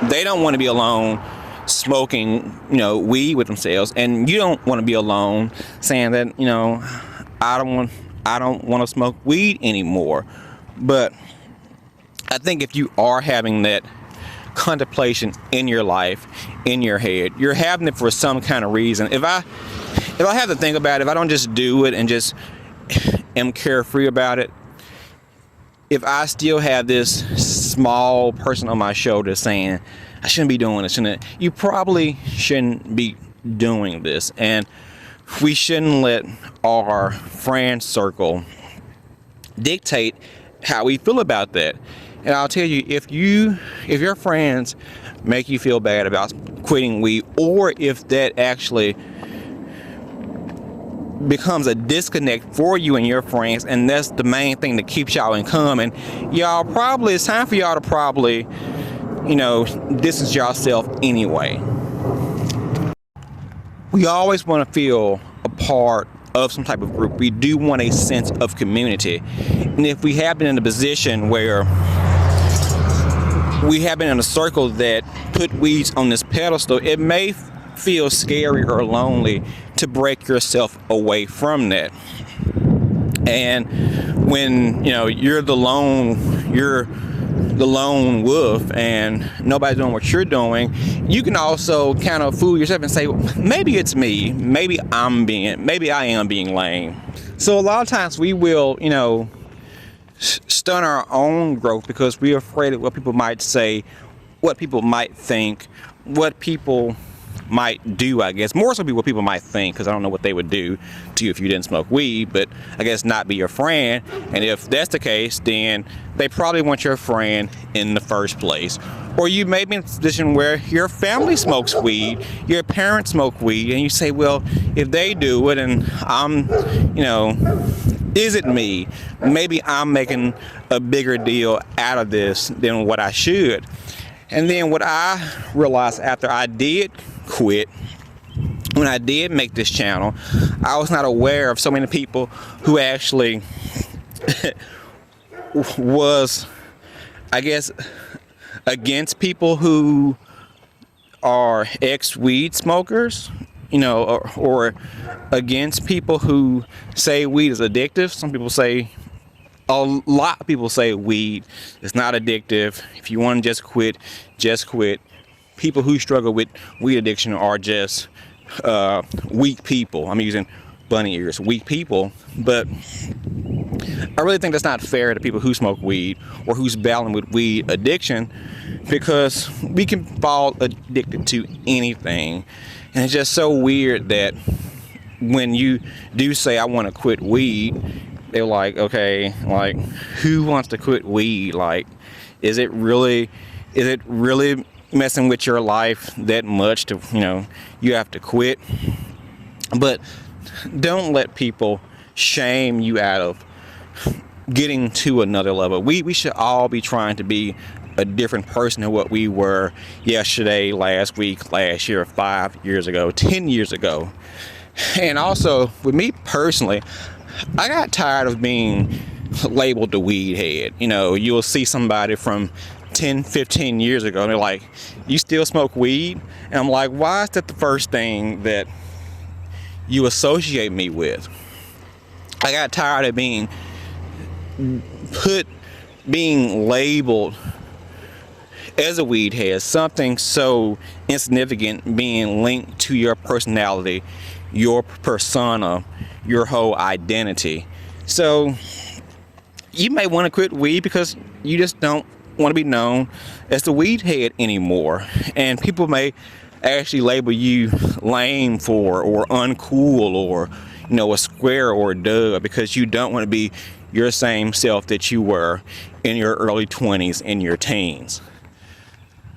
A: they don't want to be alone smoking, weed with themselves, and you don't want to be alone saying that, I don't want to smoke weed anymore. But I think if you are having that contemplation in your life, in your head, you're having it for some kind of reason. If I have to think about it, if I don't just do it and just am carefree about it, if I still have this small person on my shoulder saying, I shouldn't be doing this, you probably shouldn't be doing this. And we shouldn't let our friend circle dictate how we feel about that. And I'll tell you, if your friends make you feel bad about quitting weed, or if that actually becomes a disconnect for you and your friends, and that's the main thing that keeps y'all in common, it's time for y'all to probably, distance yourself anyway. We always want to feel a part of some type of group. We do want a sense of community. And if we have been in a position where we have been in a circle that put weeds on this pedestal, it may feel scary or lonely to break yourself away from that. And when you're the lone wolf and nobody's doing what you're doing, you can also kind of fool yourself and say, well, maybe it's me, maybe I am being lame. So a lot of times we will stun our own growth because we're afraid of what people might say, what people might think, what people might do, I guess. More so what people might think, because I don't know what they would do to you if you didn't smoke weed, but I guess not be your friend. And if that's the case, then they probably weren't your friend in the first place. Or you may be in a position where your family smokes weed, your parents smoke weed, and you say, well, if they do it and I'm, is it me? Maybe I'm making a bigger deal out of this than what I should. And then what I realized after I did quit, when I did make this channel, I was not aware of so many people who actually was, I guess, against people who are ex-weed smokers, or against people who say weed is addictive. Some people say, a lot of people say weed is not addictive. If you want to just quit, just quit. People who struggle with weed addiction are just weak people. I'm using bunny ears, weak people. But I really think that's not fair to people who smoke weed or who's battling with weed addiction, because we can fall addicted to anything. And it's just so weird that when you do say, I want to quit weed, they're like, okay, like, who wants to quit weed? Like, is it really messing with your life that much to, you have to quit? But don't let people shame you out of getting to another level. We should all be trying to be a different person than what we were yesterday, last week, last year, 5 years ago, 10 years ago. And also, with me personally, I got tired of being labeled the weed head. You'll see somebody from 10, 15 years ago, and they're like, you still smoke weed? And I'm like, why is that the first thing that you associate me with? I got tired of being labeled as a weed head, something so insignificant being linked to your personality, your persona, your whole identity. So you may want to quit weed because you just don't want to be known as the weed head anymore. And people may actually label you lame or uncool or a square or a dub because you don't want to be your same self that you were in your early 20s and your teens.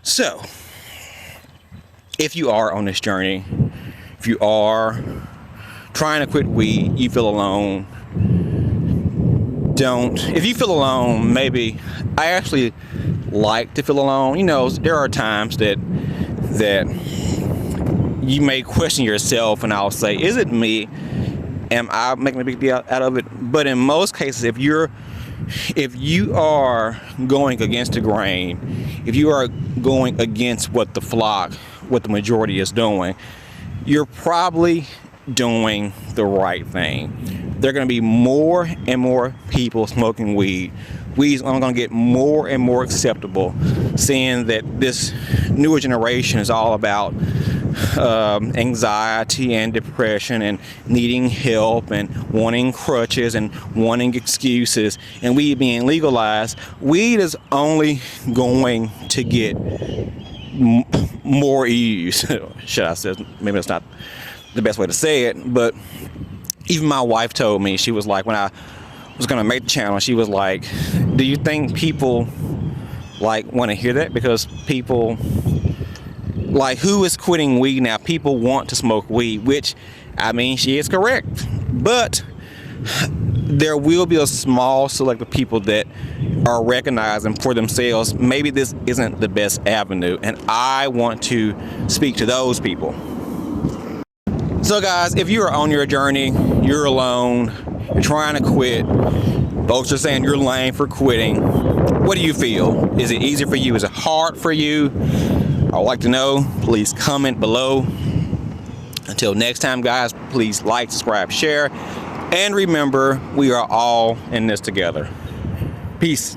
A: So if you are on this journey, if you are trying to quit weed, you feel alone, if you feel alone, maybe I actually like to feel alone. There are times that you may question yourself, and I'll say, is it me? Am I making a big deal out of it? But in most cases, if you are going against the grain, if you are going against what the majority is doing, you're probably doing the right thing. There are going to be more and more people smoking weed. Weed's only going to get more and more acceptable, seeing that this newer generation is all about anxiety and depression and needing help and wanting crutches and wanting excuses. And weed being legalized, weed is only going to get more use. Should I say? Maybe that's not the best way to say it, but even my wife told me, she was like, when I was going to make the channel, she was like, do you think people want to hear that? Because people, who is quitting weed now? People want to smoke weed, which, she is correct. But there will be a small select of people that are recognizing for themselves, maybe this isn't the best avenue. And I want to speak to those people. So guys, if you are on your journey, you're alone, you're trying to quit, folks are saying you're lame for quitting, what do you feel? Is it easy for you? Is it hard for you? I would like to know. Please comment below. Until next time, guys, please like, subscribe, share, and remember, we are all in this together. Peace.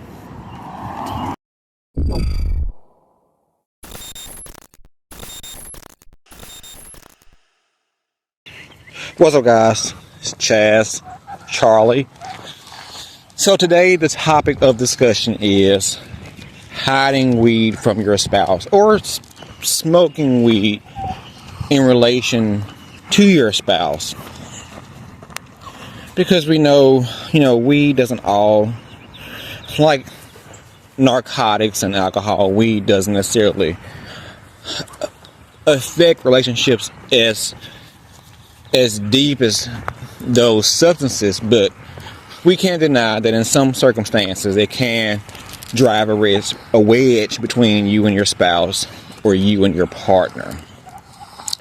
A: What's up, guys? It's Chaz, Charlie. So today the topic of discussion is hiding weed from your spouse, or smoking weed in relation to your spouse. Because we know, weed doesn't all, like narcotics and alcohol, weed doesn't necessarily affect relationships as deep as those substances, but we can't deny that in some circumstances it can drive a wedge between you and your spouse or you and your partner.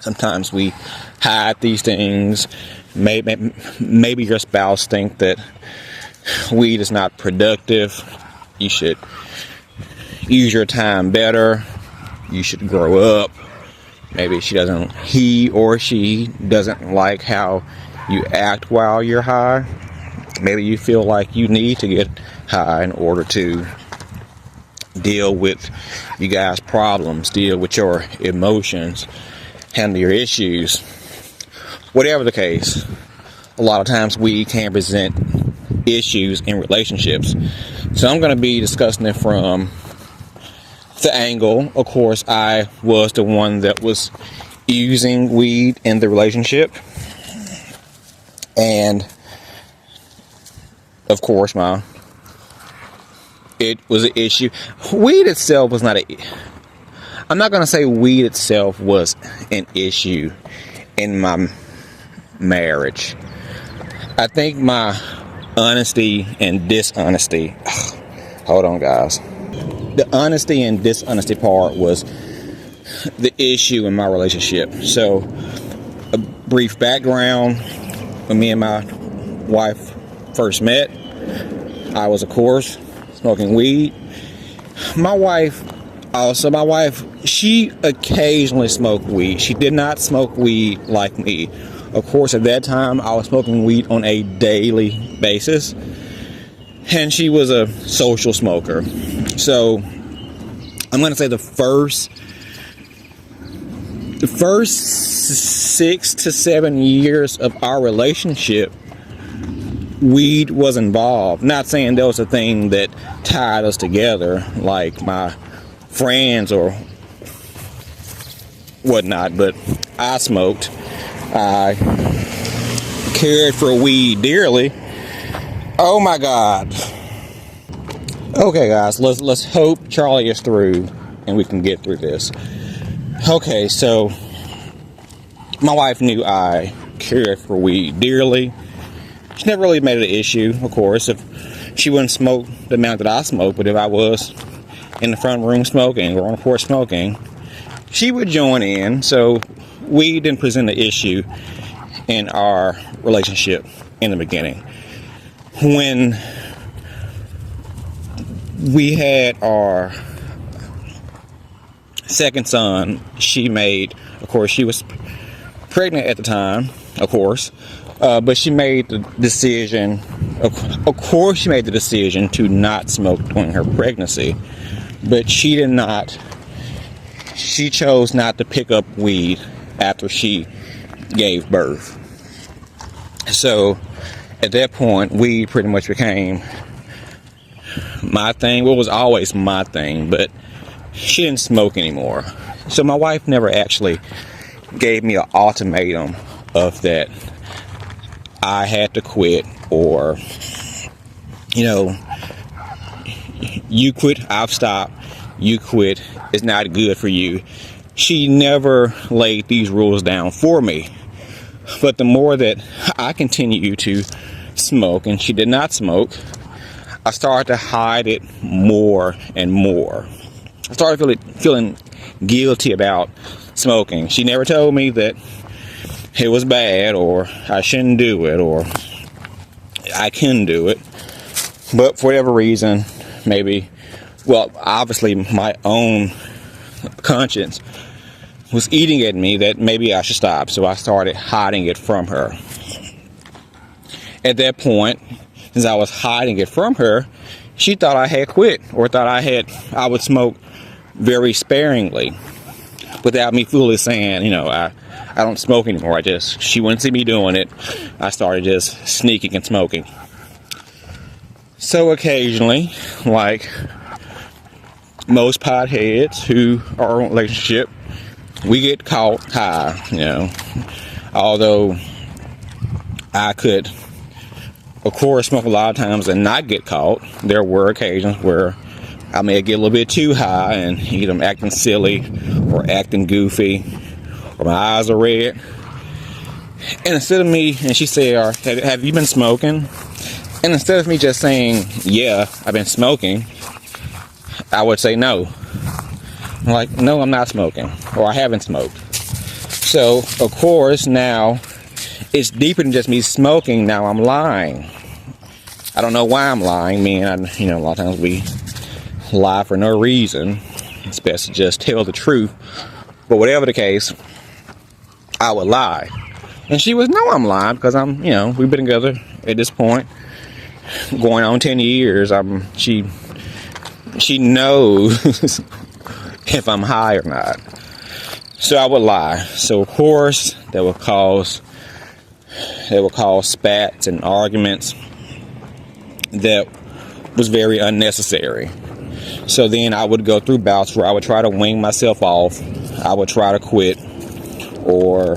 A: Sometimes we hide these things. Maybe your spouse think that weed is not productive. You should use your time better. You should grow up. Maybe he or she doesn't like how you act while you're high. Maybe you feel like you need to get high in order to deal with you guys' problems, deal with your emotions, handle your issues. Whatever the case, a lot of times we can present issues in relationships. So I'm going to be discussing it from the angle. Of course, I was the one that was using weed in the relationship. And of course, it was an issue. Weed itself was I'm not going to say weed itself was an issue in my marriage. I think my honesty and dishonesty. Hold on, guys. The honesty and dishonesty part was the issue in my relationship. So, a brief background. When me and my wife first met, I was, of course, smoking weed. My wife, she occasionally smoked weed. She did not smoke weed like me. Of course, at that time, I was smoking weed on a daily basis. And she was a social smoker. So, I'm going to say the first 6 to 7 years of our relationship, weed was involved. Not saying that was a thing that tied us together, like my friends or whatnot, but I smoked. I cared for weed dearly. Oh my God. Okay, guys, let's hope Charlie is through and we can get through this. Okay, so my wife knew I cared for weed dearly. She never really made it an issue, of course, if she wouldn't smoke the amount that I smoke, but if I was in the front room smoking or on the porch smoking, she would join in. So weed didn't present an issue in our relationship in the beginning. When we had our second son, she was pregnant at the time, of course, but she made the decision, of course she made the decision to not smoke during her pregnancy, but she chose not to pick up weed after she gave birth. So at that point, weed pretty much became my thing. Well, it was always my thing, but she didn't smoke anymore. So my wife never actually gave me an ultimatum of that I had to quit, or, you quit, I've stopped, you quit, it's not good for you. She never laid these rules down for me. But the more that I continued to smoke and she did not smoke, I started to hide it more and more. I started feeling guilty about smoking. She never told me that it was bad or I shouldn't do it or I can do it. But for whatever reason, obviously my own conscience was eating at me that maybe I should stop. So I started hiding it from her. At that point, since I was hiding it from her, she thought I had quit, or thought I would smoke very sparingly without me fully saying, I don't smoke anymore. She wouldn't see me doing it. I started just sneaking and smoking. So occasionally, like most potheads who are in a relationship, we get caught high, you know. Although I could, of course, smoke a lot of times and not get caught. There were occasions where I may get a little bit too high and either I'm acting silly or acting goofy or my eyes are red. And instead of me, and she said, have you been smoking? And instead of me just saying, yeah, I've been smoking, I would say no. I'm like, no, I'm not smoking, or I haven't smoked. So, of course, now it's deeper than just me smoking. Now I'm lying. I don't know why I'm lying. A lot of times we lie for no reason. It's best to just tell the truth. But whatever the case, I would lie. And she was, no, I'm lying because we've been together at this point, going on 10 years. She knows if I'm high or not. So I would lie. So of course that would cause spats and arguments that was very unnecessary. So then I would go through bouts where I would try to wing myself off. I would try to quit, or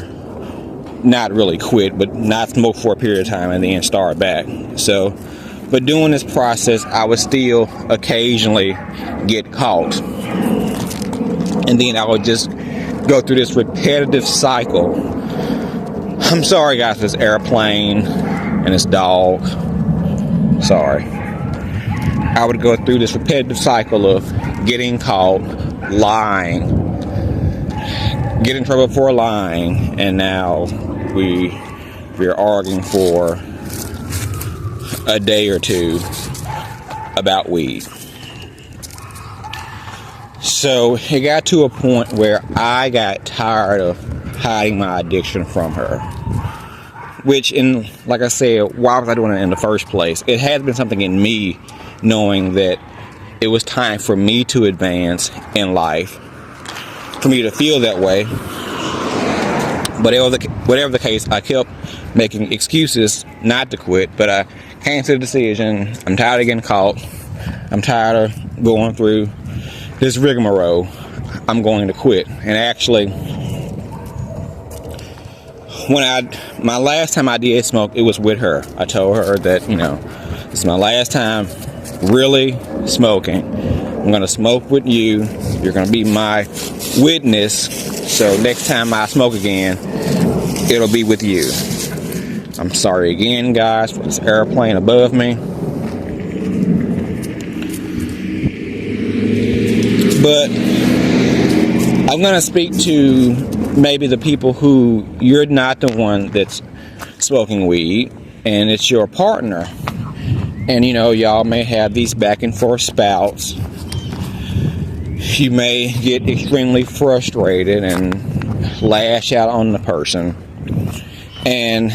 A: not really quit, but not smoke for a period of time and then start back. So, but doing this process, I would still occasionally get caught. And then I would just go through this repetitive cycle. I'm sorry, guys, this airplane and this dog. Sorry. I would go through this repetitive cycle of getting caught, lying, get in trouble for lying, and now we're arguing for a day or two about weed. So it got to a point where I got tired of hiding my addiction from her. Which, like I said, why was I doing it in the first place? It has been something in me knowing that it was time for me to advance in life, for me to feel that way. But whatever the case, I kept making excuses not to quit, but I came to the decision, I'm tired of getting caught. I'm tired of going through this rigmarole. I'm going to quit. And actually, my last time I did smoke, it was with her. I told her that, this is my last time really smoking. I'm going to smoke with you. You're going to be my witness. So next time I smoke again, it'll be with you. I'm sorry again, guys, for this airplane above me. But I'm going to speak to maybe the people who you're not the one that's smoking weed, and it's your partner. And y'all may have these back and forth spouts. You may get extremely frustrated and lash out on the person. And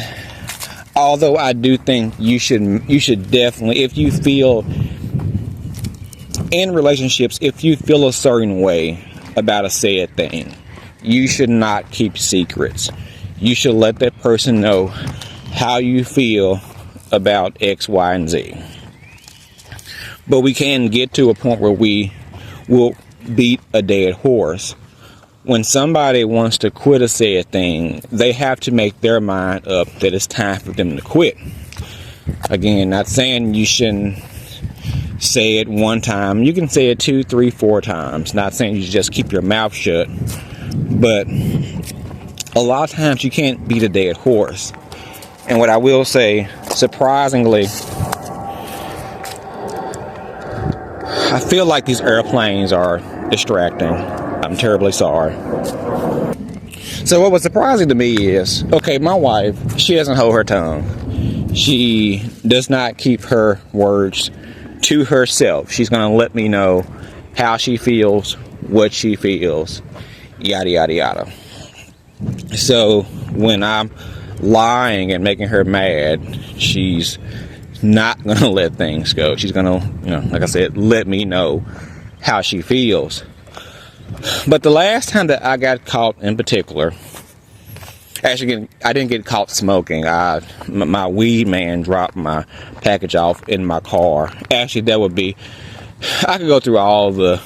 A: although I do think you should definitely, if you feel in relationships, if you feel a certain way about a said thing, you should not keep secrets. You should let that person know how you feel about X, Y, and Z. But we can get to a point where we will beat a dead horse. When somebody wants to quit a said thing, they have to make their mind up that it's time for them to quit. Again, not saying you shouldn't say it one time. You can say it 2, 3, 4 times. Not saying you just keep your mouth shut. But a lot of times you can't beat a dead horse. And what I will say, surprisingly, I feel like these airplanes are distracting. I'm terribly sorry. So what was surprising to me is, okay, my wife, she doesn't hold her tongue. She does not keep her words to herself. She's going to let me know how she feels, what she feels, yada, yada, yada. So when I'm lying and making her mad, she's not going to let things go. She's going to, like I said, let me know how she feels. But the last time that I got caught in particular, actually, I didn't get caught smoking. My weed man dropped my package off in my car. Actually, that would be, I could go through all the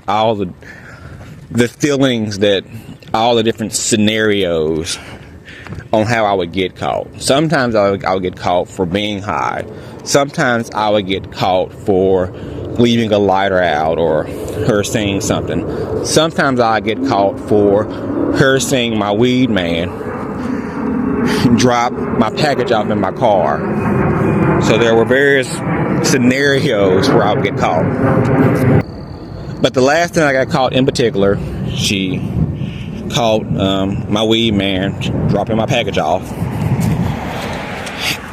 A: all the feelings that all the different scenarios on how I would get caught. Sometimes I would get caught for being high. Sometimes I would get caught for leaving a lighter out or her saying something. Sometimes I get caught for her seeing my weed man drop my package off in my car. So there were various scenarios where I would get caught. But the last time I got caught in particular, she caught my weed man dropping my package off.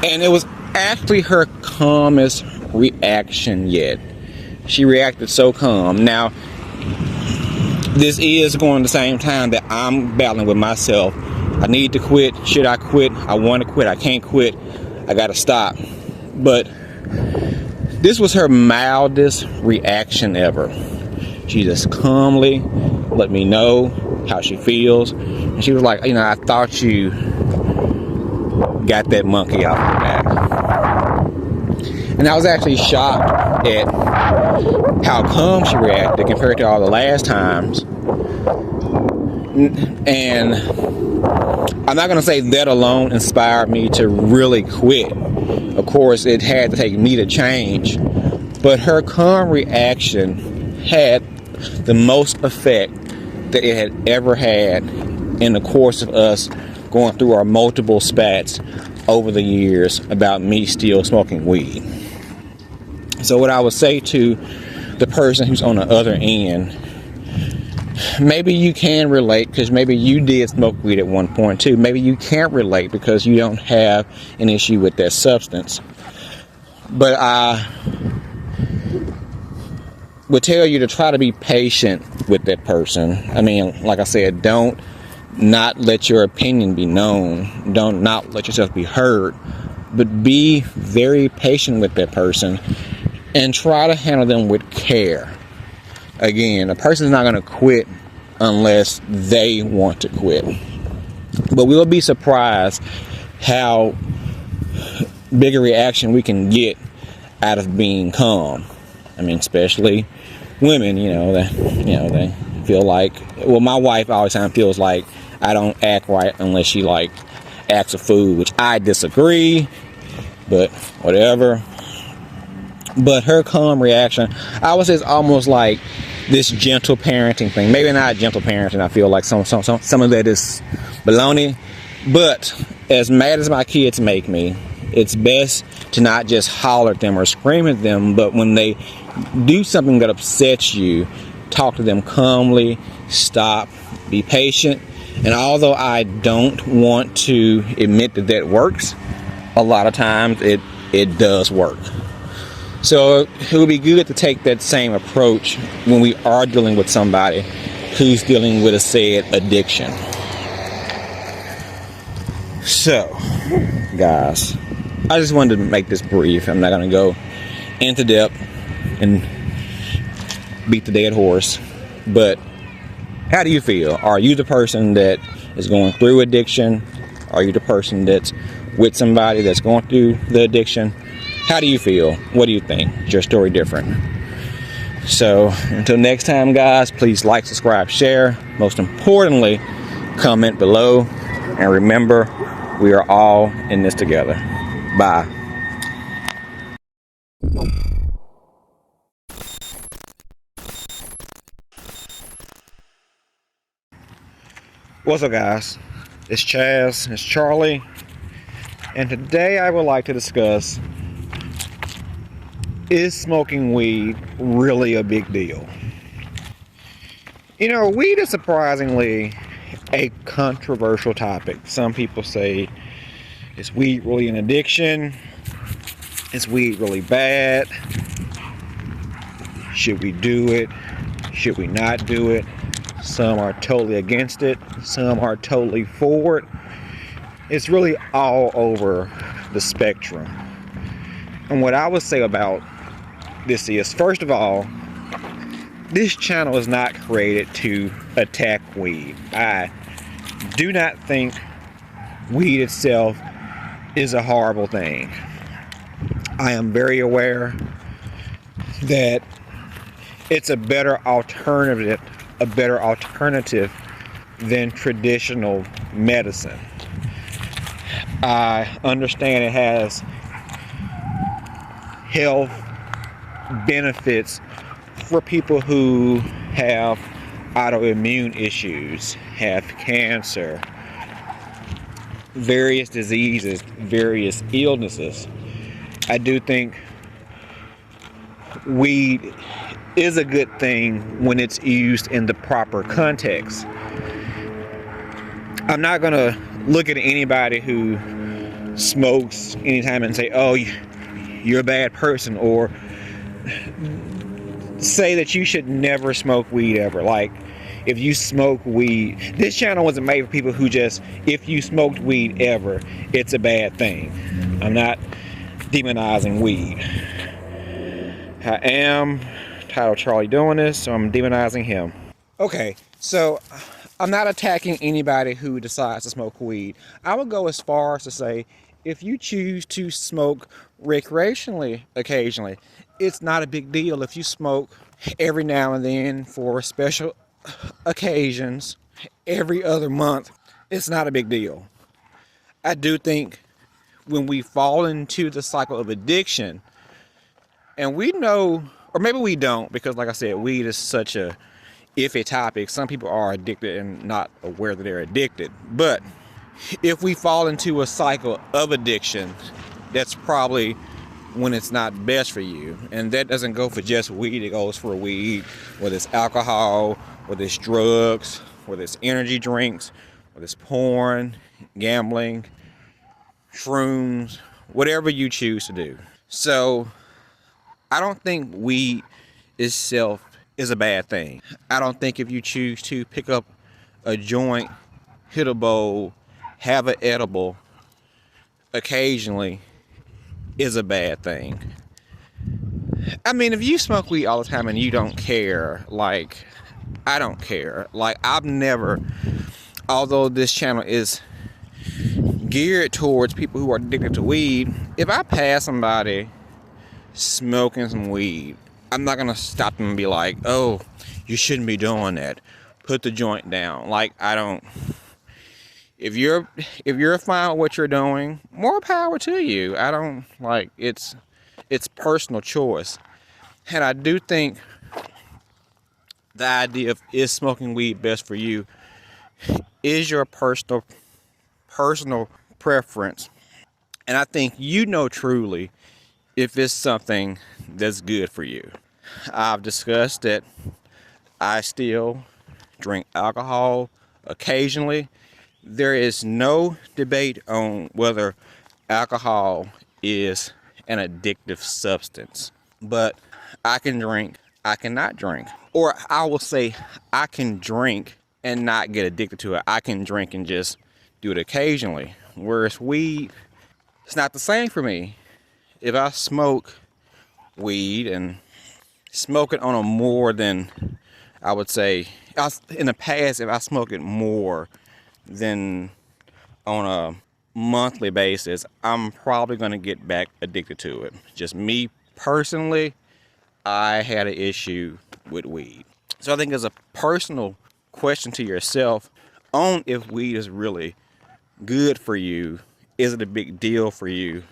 A: And it was actually her calmest reaction yet. She reacted so calm. Now, this is going the same time that I'm battling with myself. I need to quit. Should I quit? I want to quit. I can't quit. I got to stop. But this was her mildest reaction ever. She just calmly let me know how she feels. And she was like, I thought you got that monkey off your back. And I was actually shocked at how calm she reacted compared to all the last times. And I'm not going to say that alone inspired me to really quit. Of course, it had to take me to change. But her calm reaction had the most effect that it had ever had in the course of us going through our multiple spats over the years about me still smoking weed. So what I would say to the person who's on the other end, maybe you can relate because maybe you did smoke weed at one point too. Maybe you can't relate because you don't have an issue with that substance. But I would tell you to try to be patient with that person. I mean, like I said, don't not let your opinion be known. Don't not let yourself be heard. But be very patient with that person and try to handle them with care. Again, a person's not going to quit unless they want to quit. But we'll be surprised how big a reaction we can get out of being calm. I mean, especially women, they feel like, well, my wife always feels like I don't act right unless she acts a fool, which I disagree, but whatever. But her calm reaction, I would say, is almost like this gentle parenting thing. Maybe not gentle parenting. I feel like some of that is baloney. But as mad as my kids make me, it's best to not just holler at them or scream at them, but when they do something that upsets you, talk to them calmly, stop, be patient. And although I don't want to admit that works, a lot of times it does work. So it would be good to take that same approach when we are dealing with somebody who's dealing with a said addiction. So, guys, I just wanted to make this brief. I'm not going to go into depth and beat the dead horse. But how do you feel? Are you the person that is going through addiction? Are you the person that's with somebody that's going through the addiction? How do you feel? What do you think? Is your story different? So until next time, guys, please like, subscribe, share. Most importantly, comment below. And remember, we are all in this together. Bye. What's up, guys? It's Chaz, it's Charlie. And today I would like to discuss, is smoking weed really a big deal? Weed is surprisingly a controversial topic. Some people say, is weed really an addiction? Is weed really bad? Should we do it? Should we not do it? Some are totally against it. Some are totally for it. It's really all over the spectrum. And what I would say about this is, first of all, this channel is not created to attack weed. I do not think weed itself is a horrible thing. I am very aware that it's a better alternative than traditional medicine. I understand it has health benefits for people who have autoimmune issues, have cancer, various diseases, various illnesses. I do think weed is a good thing when it's used in the proper context. I'm not going to look at anybody who smokes anytime and say, oh, you're a bad person, or say that you should never smoke weed ever. Like, if you smoke weed, this channel wasn't made for people who just, if you smoked weed ever, it's a bad thing. I'm not demonizing weed. I am Chaz and Charlie doing this, so I'm demonizing him. Okay, so I'm not attacking anybody who decides to smoke weed. I would go as far as to say, if you choose to smoke recreationally occasionally, it's not a big deal. If you smoke every now and then for special occasions, every other month, it's not a big deal. I do think when we fall into the cycle of addiction, and we know, or maybe we don't, because like I said, weed is such a iffy topic. Some people are addicted and not aware that they're addicted. But if we fall into a cycle of addiction, that's probably when it's not best for you. And that doesn't go for just weed. It goes for weed, whether it's alcohol, whether it's drugs, whether it's energy drinks, whether it's porn, gambling, shrooms, whatever you choose to do. So I don't think weed itself is a bad thing. I don't think if you choose to pick up a joint, hit a bowl, have an edible occasionally is a bad thing. I mean, if you smoke weed all the time and you don't care, like, I don't care. Like, I've never, although this channel is geared towards people who are addicted to weed, if I pass somebody smoking some weed, I'm not gonna stop them and be like, oh, you shouldn't be doing that, put the joint down. Like, I don't, if you're fine with what you're doing, more power to you. I don't, like, it's personal choice. And I do think the idea of, is smoking weed best for you, is your personal preference. And I think you know truly if it's something that's good for you. I've discussed that I still drink alcohol occasionally. There is no debate on whether alcohol is an addictive substance. But I can drink, I cannot drink. Or I will say I can drink and not get addicted to it. I can drink and just do it occasionally. Whereas weed, it's not the same for me. If I smoke weed and smoke it on a more than, I would say, in the past, if I smoke it more than on a monthly basis, I'm probably going to get back addicted to it. Just me personally, I had an issue with weed. So I think it's a personal question to yourself on if weed is really good for you. Is it a big deal for you?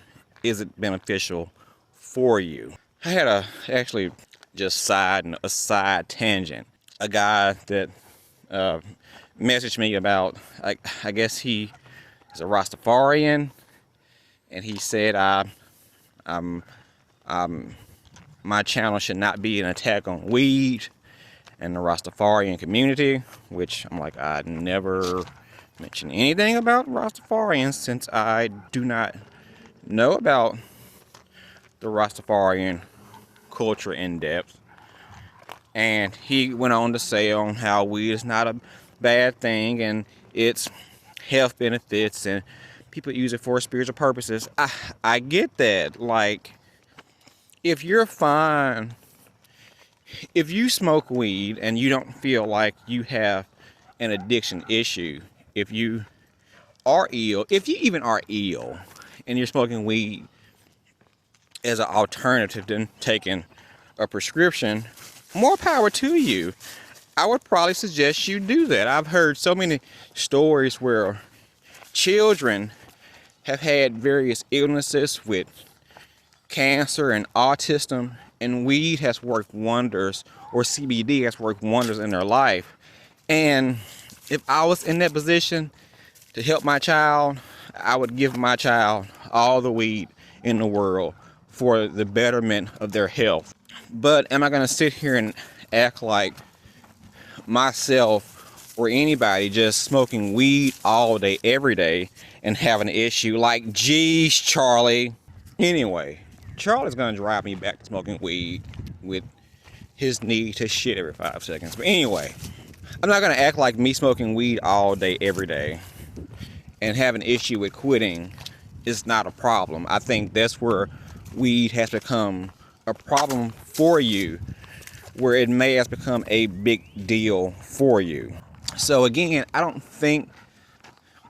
A: Is it beneficial for you? I had actually just a side tangent. A guy that messaged me about, I guess he is a Rastafarian, and he said my channel should not be an attack on weed and the Rastafarian community, which I'm like, I never mentioned anything about Rastafarians since I do not know about the Rastafarian culture in depth. And he went on to say on how weed is not a bad thing and its health benefits and people use it for spiritual purposes. I get that. Like, if you're fine, if you smoke weed and you don't feel like you have an addiction issue, if you are ill, if you even are ill and you're smoking weed as an alternative to taking a prescription, more power to you. I would probably suggest you do that. I've heard so many stories where children have had various illnesses with cancer and autism, and weed has worked wonders, or CBD has worked wonders in their life. And if I was in that position to help my child, I would give my child all the weed in the world for the betterment of their health. But am I going to sit here and act like myself or anybody just smoking weed all day, every day, and have an issue? Like, geez, Charlie. Anyway, Charlie's going to drive me back to smoking weed with his need to shit every 5 seconds. But anyway, I'm not going to act like me smoking weed all day, every day, and have an issue with quitting is not a problem. I think that's where weed has become a problem for you, where it may have become a big deal for you. So again, I don't think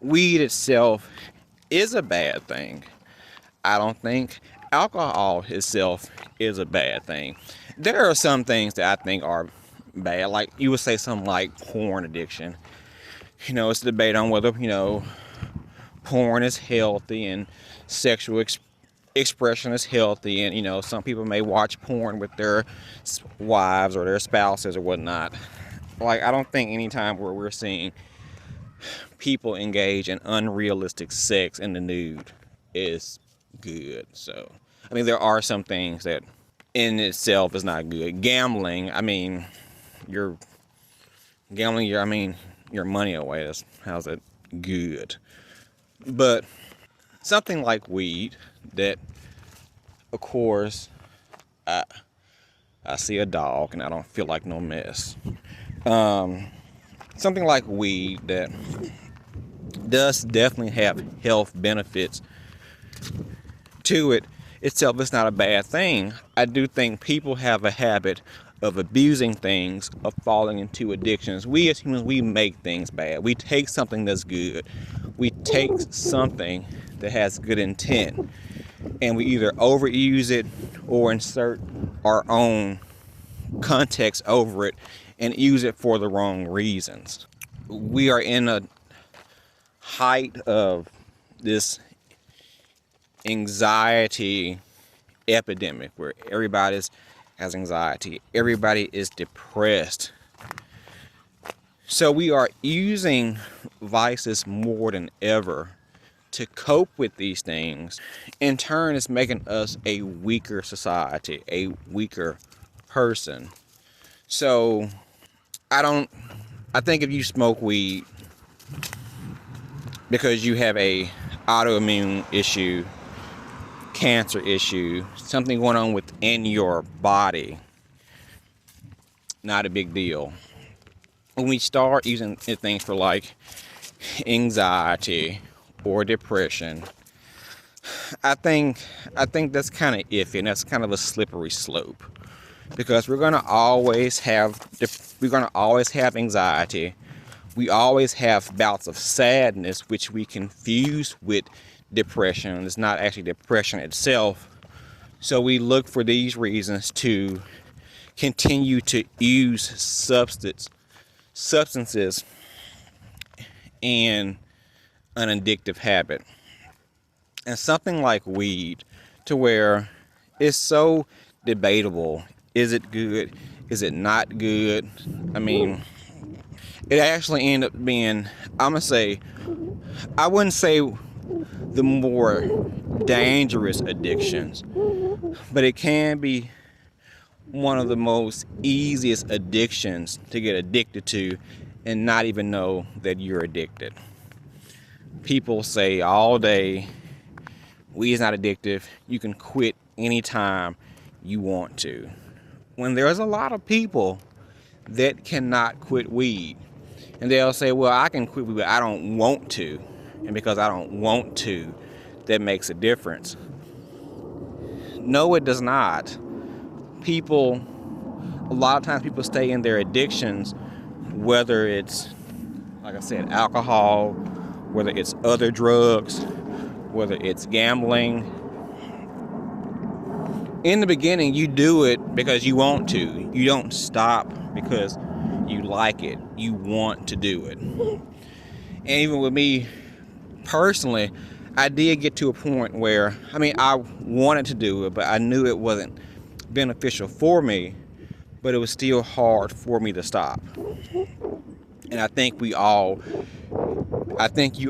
A: weed itself is a bad thing. I don't think alcohol itself is a bad thing. There are some things that I think are bad, like you would say something like porn addiction. It's a debate on whether, porn is healthy and sexual expression is healthy, and some people may watch porn with their wives or their spouses or whatnot. Like, I don't think any time where we're seeing people engage in unrealistic sex in the nude is good. So I mean, there are some things that in itself is not good. Gambling, you're gambling your money away. How's that good? But something like weed, that, of course, I see a dog and I don't feel like no mess. Something like weed that does definitely have health benefits to it itself is not a bad thing. I do think people have a habit of abusing things, of falling into addictions. We as humans, we make things bad. We take something that's good. We take something that has good intent, and we either overuse it or insert our own context over it and use it for the wrong reasons. We are in a height of this anxiety epidemic where everybody has anxiety, everybody is depressed. So we are using vices more than ever to cope with these things. In turn, it's making us a weaker society, a weaker person. So I think if you smoke weed because you have a autoimmune issue, cancer issue, something going on within your body, not a big deal. When we start using things for like anxiety or depression, I think that's kind of iffy, and that's kind of a slippery slope, because we're gonna always have anxiety. We always have bouts of sadness, which we confuse with depression. It's not actually depression itself. So we look for these reasons to continue to use substances in an addictive habit. And something like weed, to where it's so debatable. Is it good? Is it not good? It actually ended up being, I wouldn't say the more dangerous addictions, but it can be one of the most easiest addictions to get addicted to and not even know that you're addicted. People say all day, weed is not addictive. You can quit anytime you want to. When there's a lot of people that cannot quit weed, and they'll say, well, I can quit weed, but I don't want to. And because I don't want to, that makes a difference. No, it does not. A lot of times people stay in their addictions, whether it's, like I said, alcohol, whether it's other drugs, whether it's gambling. In the beginning, you do it because you want to. You don't stop because you like it, you want to do it. And even with me personally, I did get to a point where, I wanted to do it, but I knew it wasn't beneficial for me, but it was still hard for me to stop. And I think you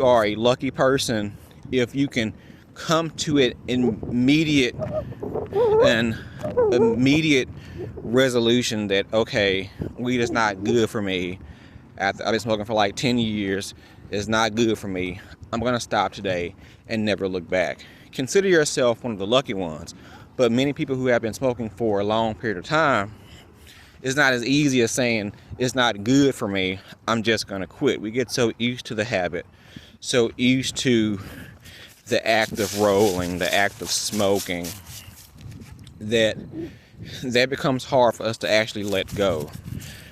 A: are a lucky person if you can come to an immediate resolution that, okay, weed is not good for me. After I've been smoking for like 10 years, it's not good for me. I'm going to stop today and never look back. Consider yourself one of the lucky ones. But many people who have been smoking for a long period of time, it's not as easy as saying, it's not good for me, I'm just going to quit. We get so used to the habit, so used to the act of rolling, the act of smoking, that becomes hard for us to actually let go.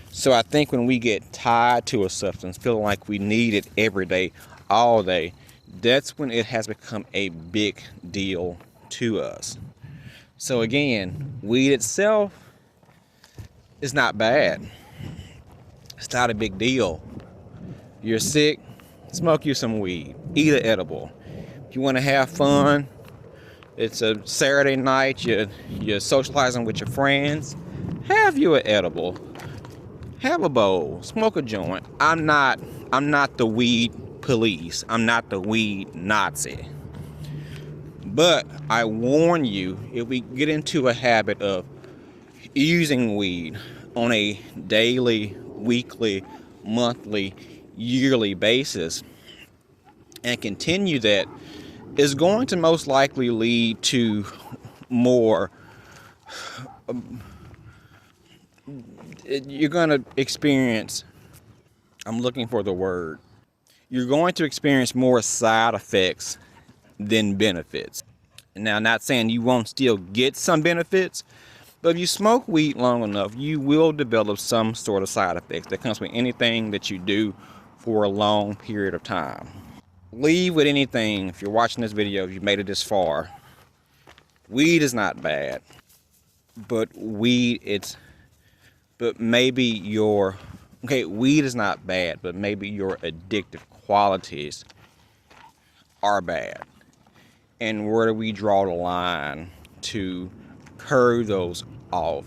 A: So I think when we get tied to a substance, feeling like we need it every day, all day, that's when it has become a big deal to us. So again, weed itself is not bad. It's not a big deal. You're sick, smoke you some weed, eat an edible. If you want to have fun, it's a Saturday night, you're socializing with your friends, have you an edible. Have a bowl, smoke a joint. I'm not the weed police. I'm not the weed Nazi. But I warn you, if we get into a habit of using weed on a daily, weekly, monthly, yearly basis and continue that, is going to most likely lead to more. You're going to experience, I'm looking for the word, you're going to experience more side effects than benefits. Now, not saying you won't still get some benefits, but if you smoke weed long enough, you will develop some sort of side effects that comes with anything that you do for a long period of time. Leave with anything, if you're watching this video, if you made it this far, weed is not bad, but weed is not bad, but maybe your addictive qualities are bad. And where do we draw the line to curb those off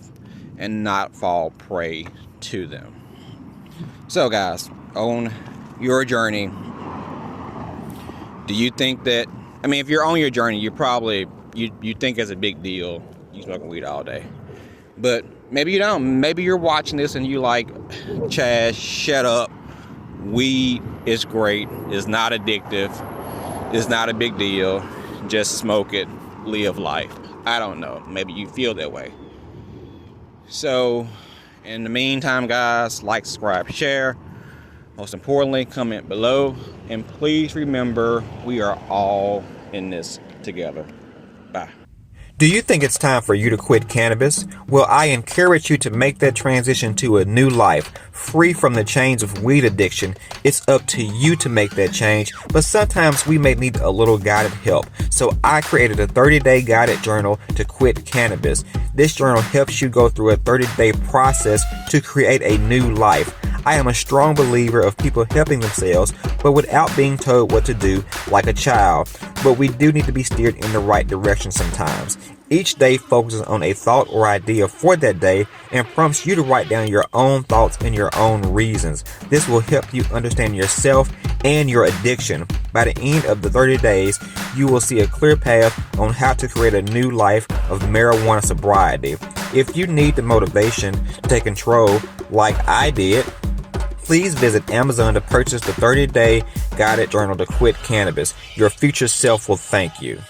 A: and not fall prey to them? So guys, on your journey, do you think that, if you're on your journey, you probably, you think it's a big deal, you smoking weed all day. But maybe you don't. Maybe you're watching this and you like, Chaz, shut up. Weed is great. It's not addictive. It's not a big deal. Just smoke it. Live life. I don't know. Maybe you feel that way. So, in the meantime, guys, like, subscribe, share. Most importantly, comment below. And please remember, we are all in this together. Bye.
B: Do you think it's time for you to quit cannabis? Well, I encourage you to make that transition to a new life, free from the chains of weed addiction. It's up to you to make that change, but sometimes we may need a little guided help. So I created a 30-day guided journal to quit cannabis. This journal helps you go through a 30-day process to create a new life. I am a strong believer of people helping themselves, but without being told what to do like a child. But we do need to be steered in the right direction sometimes. Each day focuses on a thought or idea for that day and prompts you to write down your own thoughts and your own reasons. This will help you understand yourself and your addiction. By the end of the 30 days, you will see a clear path on how to create a new life of marijuana sobriety. If you need the motivation to take control like I did, please visit Amazon to purchase the 30-day guided journal to quit cannabis. Your future self will thank you.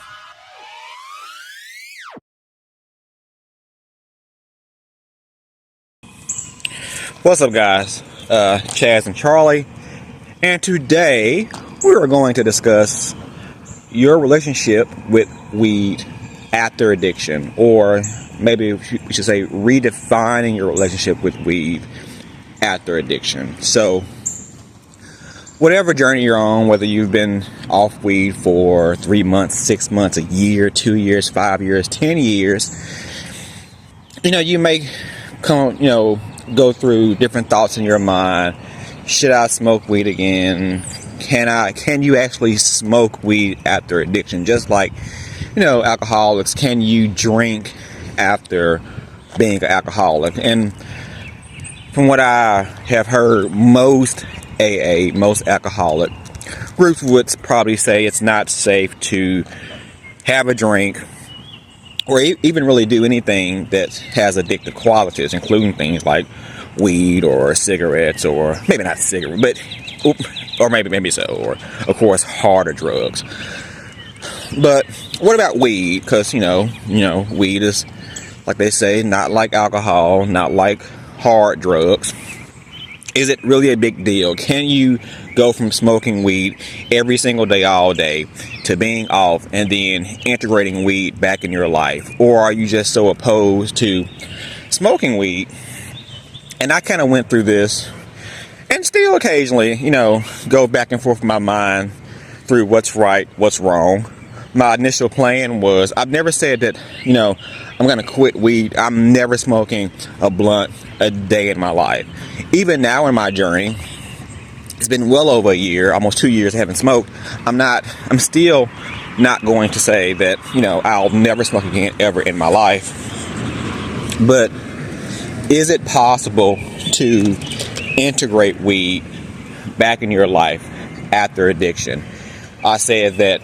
A: What's up, guys? Chaz and Charlie, and today we are going to discuss your relationship with weed after addiction, or maybe we should say redefining your relationship with weed after addiction. So whatever journey you're on, whether you've been off weed for 3 months, 6 months, a year, 2 years, 5 years, 10 years, you may come, go through different thoughts in your mind. Should I smoke weed again? Can you actually smoke weed after addiction? Just like, alcoholics, can you drink after being an alcoholic? And from what I have heard, most alcoholic groups would probably say it's not safe to have a drink or even really do anything that has addictive qualities, including things like weed or cigarettes, or maybe not cigarette, but or maybe so, or of course harder drugs. But what about weed? Because weed is, like they say, not like alcohol, not like hard drugs. Is it really a big deal? Can you go from smoking weed every single day, all day, to being off and then integrating weed back in your life? Or are you just so opposed to smoking weed? And I kind of went through this, and still occasionally, go back and forth in my mind through what's right, what's wrong. My initial plan was, I've never said that, I'm going to quit weed. I'm never smoking a blunt a day in my life. Even now in my journey, it's been well over a year, almost 2 years I haven't smoked. I'm still not going to say that, I'll never smoke again ever in my life. But is it possible to integrate weed back in your life after addiction? I said that,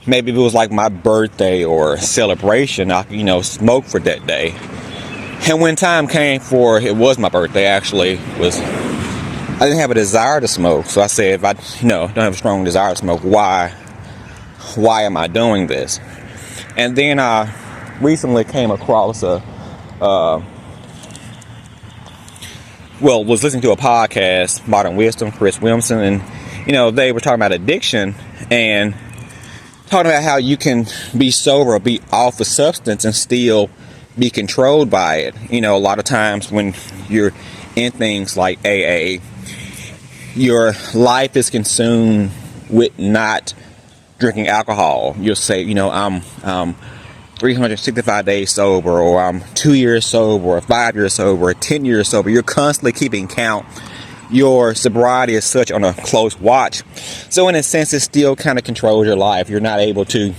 A: maybe if it was like my birthday or celebration, I could, smoke for that day. And when time came for, it was my birthday actually, I didn't have a desire to smoke. So I said, if I, don't have a strong desire to smoke, why am I doing this? And then I recently came across was listening to a podcast, Modern Wisdom, Chris Williamson, and, they were talking about addiction and talking about how you can be sober, be off a substance and still be controlled by it. A lot of times when you're in things like AA, your life is consumed with not drinking alcohol. You'll say, I'm 365 days sober, or I'm 2 years sober, or 5 years sober, or 10 years sober. You're constantly keeping count. Your sobriety is such on a close watch. So in a sense, it still kind of controls your life. You're not able to,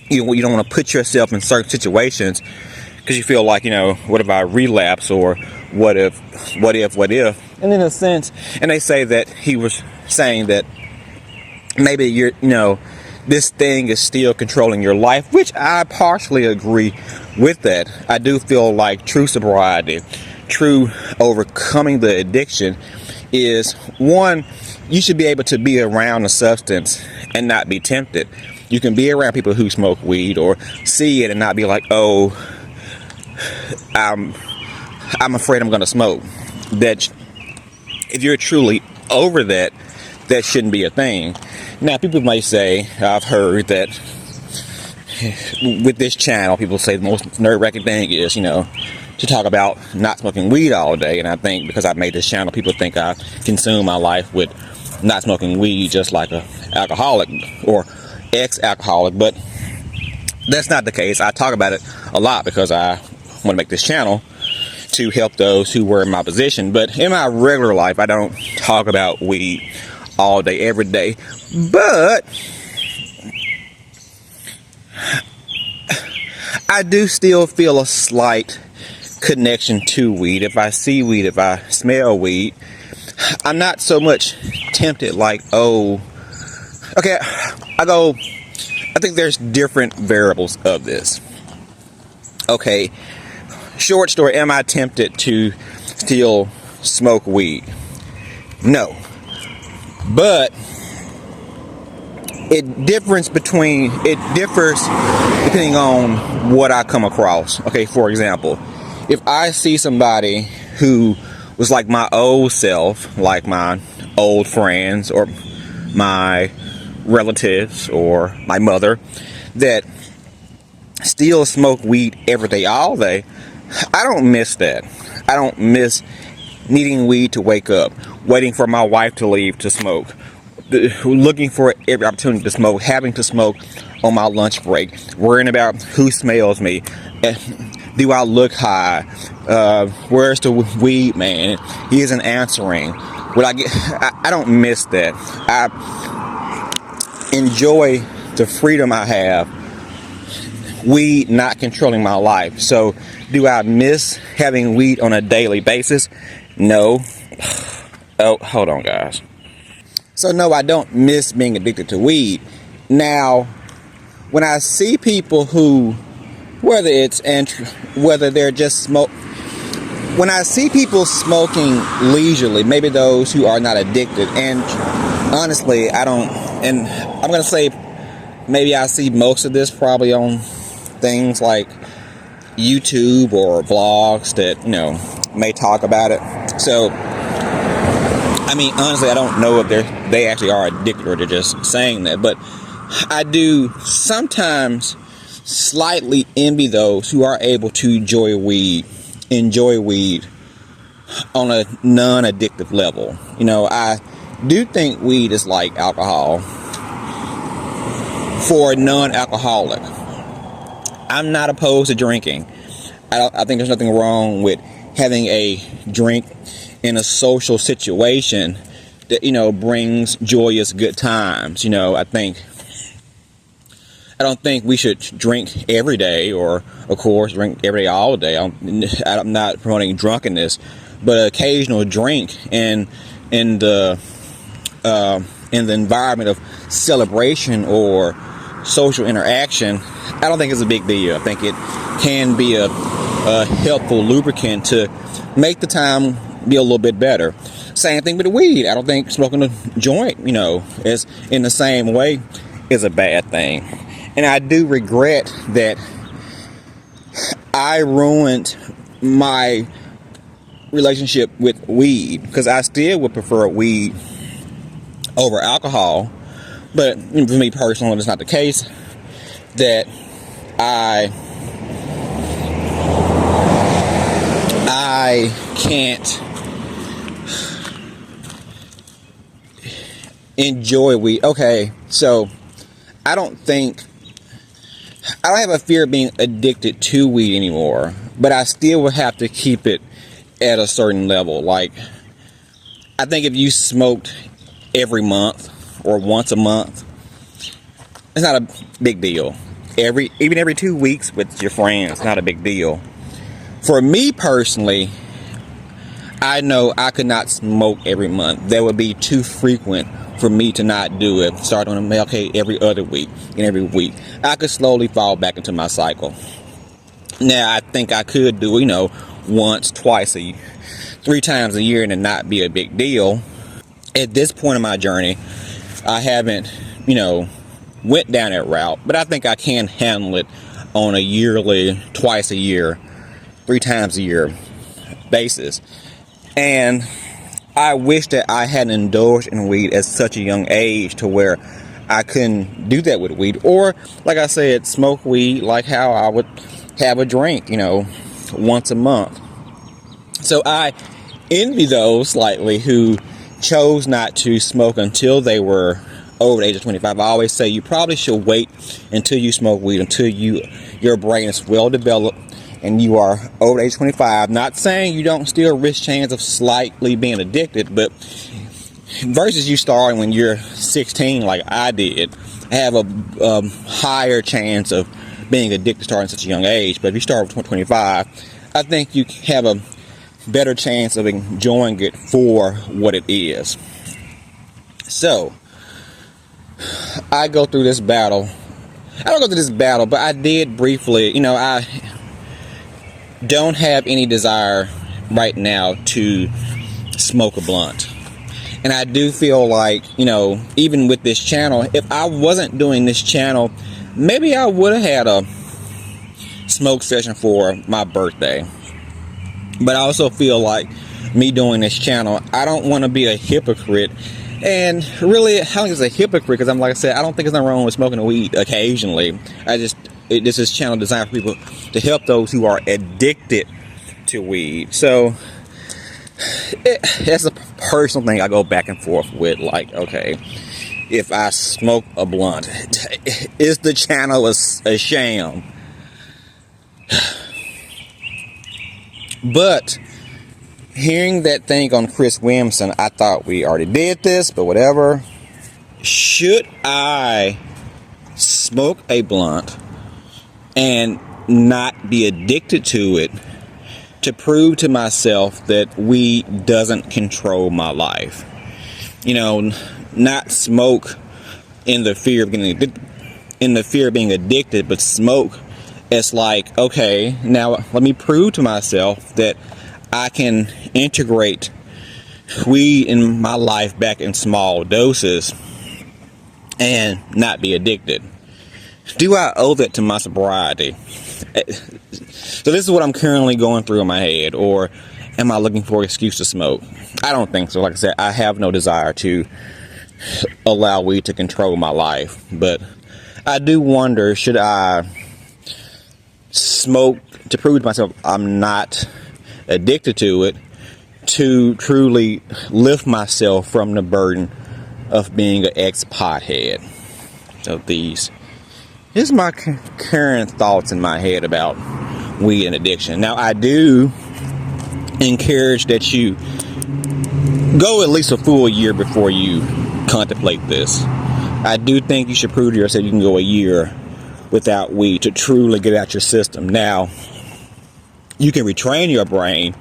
A: you don't want to put yourself in certain situations because you feel like, what if I relapse, or what if? And in a sense, and they say that he was saying that maybe this thing is still controlling your life, which I partially agree with that. I do feel like true sobriety, true overcoming the addiction is, one, you should be able to be around a substance and not be tempted. You can be around people who smoke weed or see it and not be like, oh, I'm afraid I'm going to smoke. That if you're truly over that, that shouldn't be a thing. Now, people might say, I've heard that with this channel, people say the most nerve-wracking thing is, to talk about not smoking weed all day. And I think because I made this channel, people think I consume my life with not smoking weed just like a alcoholic or ex-alcoholic. But that's not the case. I talk about it a lot because I want to make this channel to help those who were in my position. But in my regular life, I don't talk about weed all day, every day. But I do still feel a slight connection to weed. If I see weed, if I smell weed, I'm not so much tempted like, oh, okay, I think there's different variables of this. Okay, short story, am I tempted to still smoke weed? No. But it differs depending on what I come across. Okay, for example, if I see somebody who was like my old self, like my old friends or my relatives or my mother, that still smoke weed every day, all day, I don't miss that. I don't miss needing weed to wake up, waiting for my wife to leave to smoke, looking for every opportunity to smoke, having to smoke on my lunch break, worrying about who smells me, Do I look high? Where's the weed man? He isn't answering. Would I get? I don't miss that. I enjoy the freedom I have. Weed not controlling my life. So, do I miss having weed on a daily basis? No. Oh, hold on, guys. So, no, I don't miss being addicted to weed. Now, when I see people who, whether they're just when I see people smoking leisurely, maybe those who are not addicted, and honestly, I don't, and I'm going to say maybe I see most of this probably on things like YouTube or vlogs that, may talk about it. So, I mean, honestly, I don't know if they actually are addicted or they're just saying that, but I do sometimes slightly envy those who are able to enjoy weed on a non-addictive level. I do think weed is like alcohol for a non-alcoholic. I'm not opposed to drinking. I think there's nothing wrong with having a drink in a social situation that, brings joyous good times. I don't think we should drink every day, or, of course, drink every day all day. I'm not promoting drunkenness, but an occasional drink in the environment of celebration or social interaction, I don't think it's a big deal. I think it can be a helpful lubricant to make the time be a little bit better. Same thing with the weed. I don't think smoking a joint, is in the same way is a bad thing. And I do regret that I ruined my relationship with weed, because I still would prefer weed over alcohol. But for me personally, it's not the case that I can't enjoy weed. Okay, so I don't have a fear of being addicted to weed anymore, but I still would have to keep it at a certain level. Like, I think if you smoked every month or once a month, it's not a big deal. Even every 2 weeks with your friends, not a big deal. For me personally, I know I could not smoke every month. That would be too frequent for me to not do it. Start on every other week and every week. I could slowly fall back into my cycle. Now, I think I could do, once, twice, 3 times a year, and it not be a big deal. At this point in my journey, I haven't, went down that route, but I think I can handle it on a yearly, twice a year, 3 times a year basis. And I wish that I hadn't indulged in weed at such a young age to where I couldn't do that with weed. Or, like I said, smoke weed like how I would have a drink, once a month. So I envy those slightly who chose not to smoke until they were over the age of 25. I always say you probably should wait until you smoke weed, until your brain is well developed and you are over the age of 25. Not saying you don't still risk chance of slightly being addicted, but versus you starting when you're 16 like I did, have a higher chance of being addicted starting at such a young age. But if you start with 25, I think you have a better chance of enjoying it for what it is. So, I go through this battle. I don't go through this battle, but I did briefly, I don't have any desire right now to smoke a blunt. And I do feel like, even with this channel, if I wasn't doing this channel, maybe I would have had a smoke session for my birthday. But I also feel like me doing this channel, I don't want to be a hypocrite. And really, I don't think it's a hypocrite, because like I said, I don't think there's nothing wrong with smoking a weed occasionally. This is channel designed for people to help those who are addicted to weed. So that's a personal thing I go back and forth with. Like, okay, if I smoke a blunt, is the channel a sham? But hearing that thing on Chris Williamson, I thought we already did this, but whatever. Should I smoke a blunt and not be addicted to it to prove to myself that weed doesn't control my life? Not smoke in the fear of being addicted, but smoke as like, okay, now let me prove to myself that I can integrate weed in my life back in small doses and not be addicted. Do I owe that to my sobriety? So this is what I'm currently going through in my head. Or am I looking for an excuse to smoke? I don't think so. Like I said, I have no desire to allow weed to control my life. But I do wonder, should I smoke to prove to myself I'm not addicted to it, to truly lift myself from the burden of being an ex-pothead? So here's my current thoughts in my head about weed and addiction. Now, I do encourage that you go at least a full year before you contemplate this. I do think you should prove to yourself you can go a year without weed to truly get out your system. Now, you can retrain your brain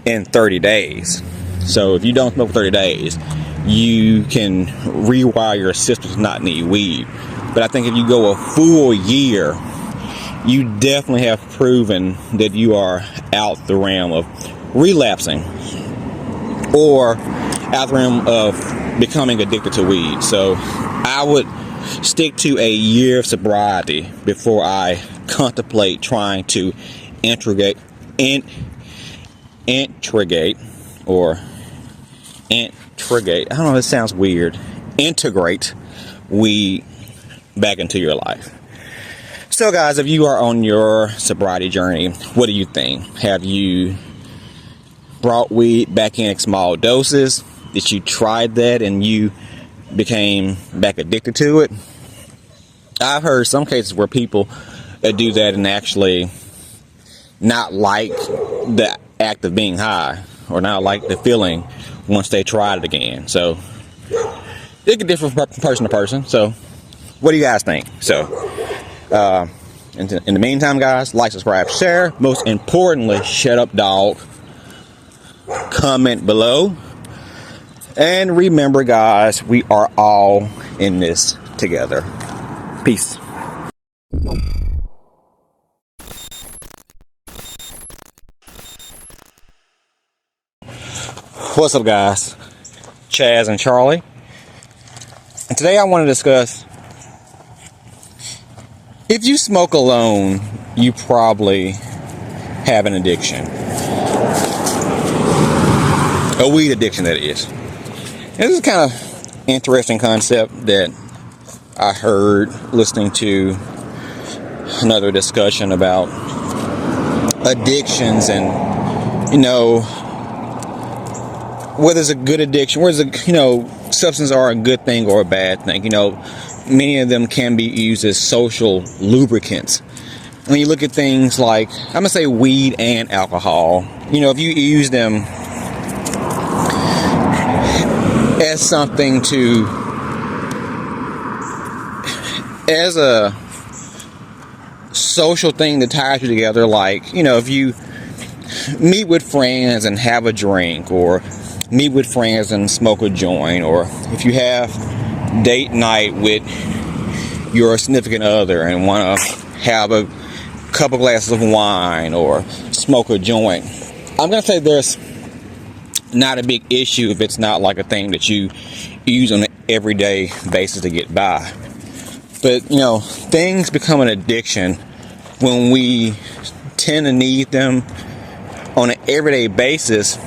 A: in 30 days. So if you don't smoke for 30 days, you can rewire your system to not need weed. But I think if you go a full year, you definitely have proven that you are out the realm of relapsing or out the realm of becoming addicted to weed. So I would stick to a year of sobriety before I contemplate trying to integrate I don't know, it sounds weird. Integrate weed back into your life. So guys, if you are on your sobriety journey, what do you think? Have you brought weed back in small doses? Did you try that and you became back addicted to it? I've heard some cases where people do that and actually not like the act of being high or not like the feeling once they tried it again. So it can differ from person to person. So what do you guys think? So in the meantime, guys, like, subscribe, share. Most importantly, shut up, dog. Comment below. And remember, guys, we are all in this together. Peace. What's up, guys? Chaz and Charlie. And today I want to discuss, if you smoke alone, you probably have an addiction. A weed addiction, that is. This is kind of interesting concept that I heard listening to another discussion about addictions and, whether it's a good addiction, whether substances are a good thing or a bad thing. Many of them can be used as social lubricants. When you look at things like, I'm going to say weed and alcohol, if you use them as something as a social thing that ties you together, like, if you meet with friends and have a drink, or meet with friends and smoke a joint, or if you have date night with your significant other and want to have a couple glasses of wine or smoke a joint, I'm going to say there's not a big issue if it's not like a thing that you use on an everyday basis to get by. But, things become an addiction when we tend to need them on an everyday basis,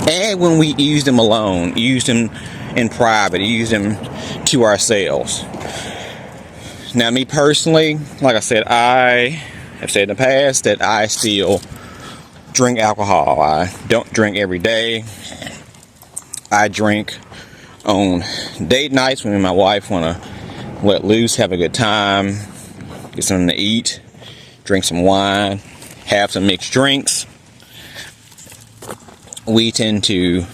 A: and when we use them alone, use them in private, use them to ourselves. Now, me personally, like I said, I have said in the past that I still drink alcohol. I don't drink every day. I drink on date nights when me and my wife want to let loose, have a good time, get something to eat, drink some wine, have some mixed drinks. we tend to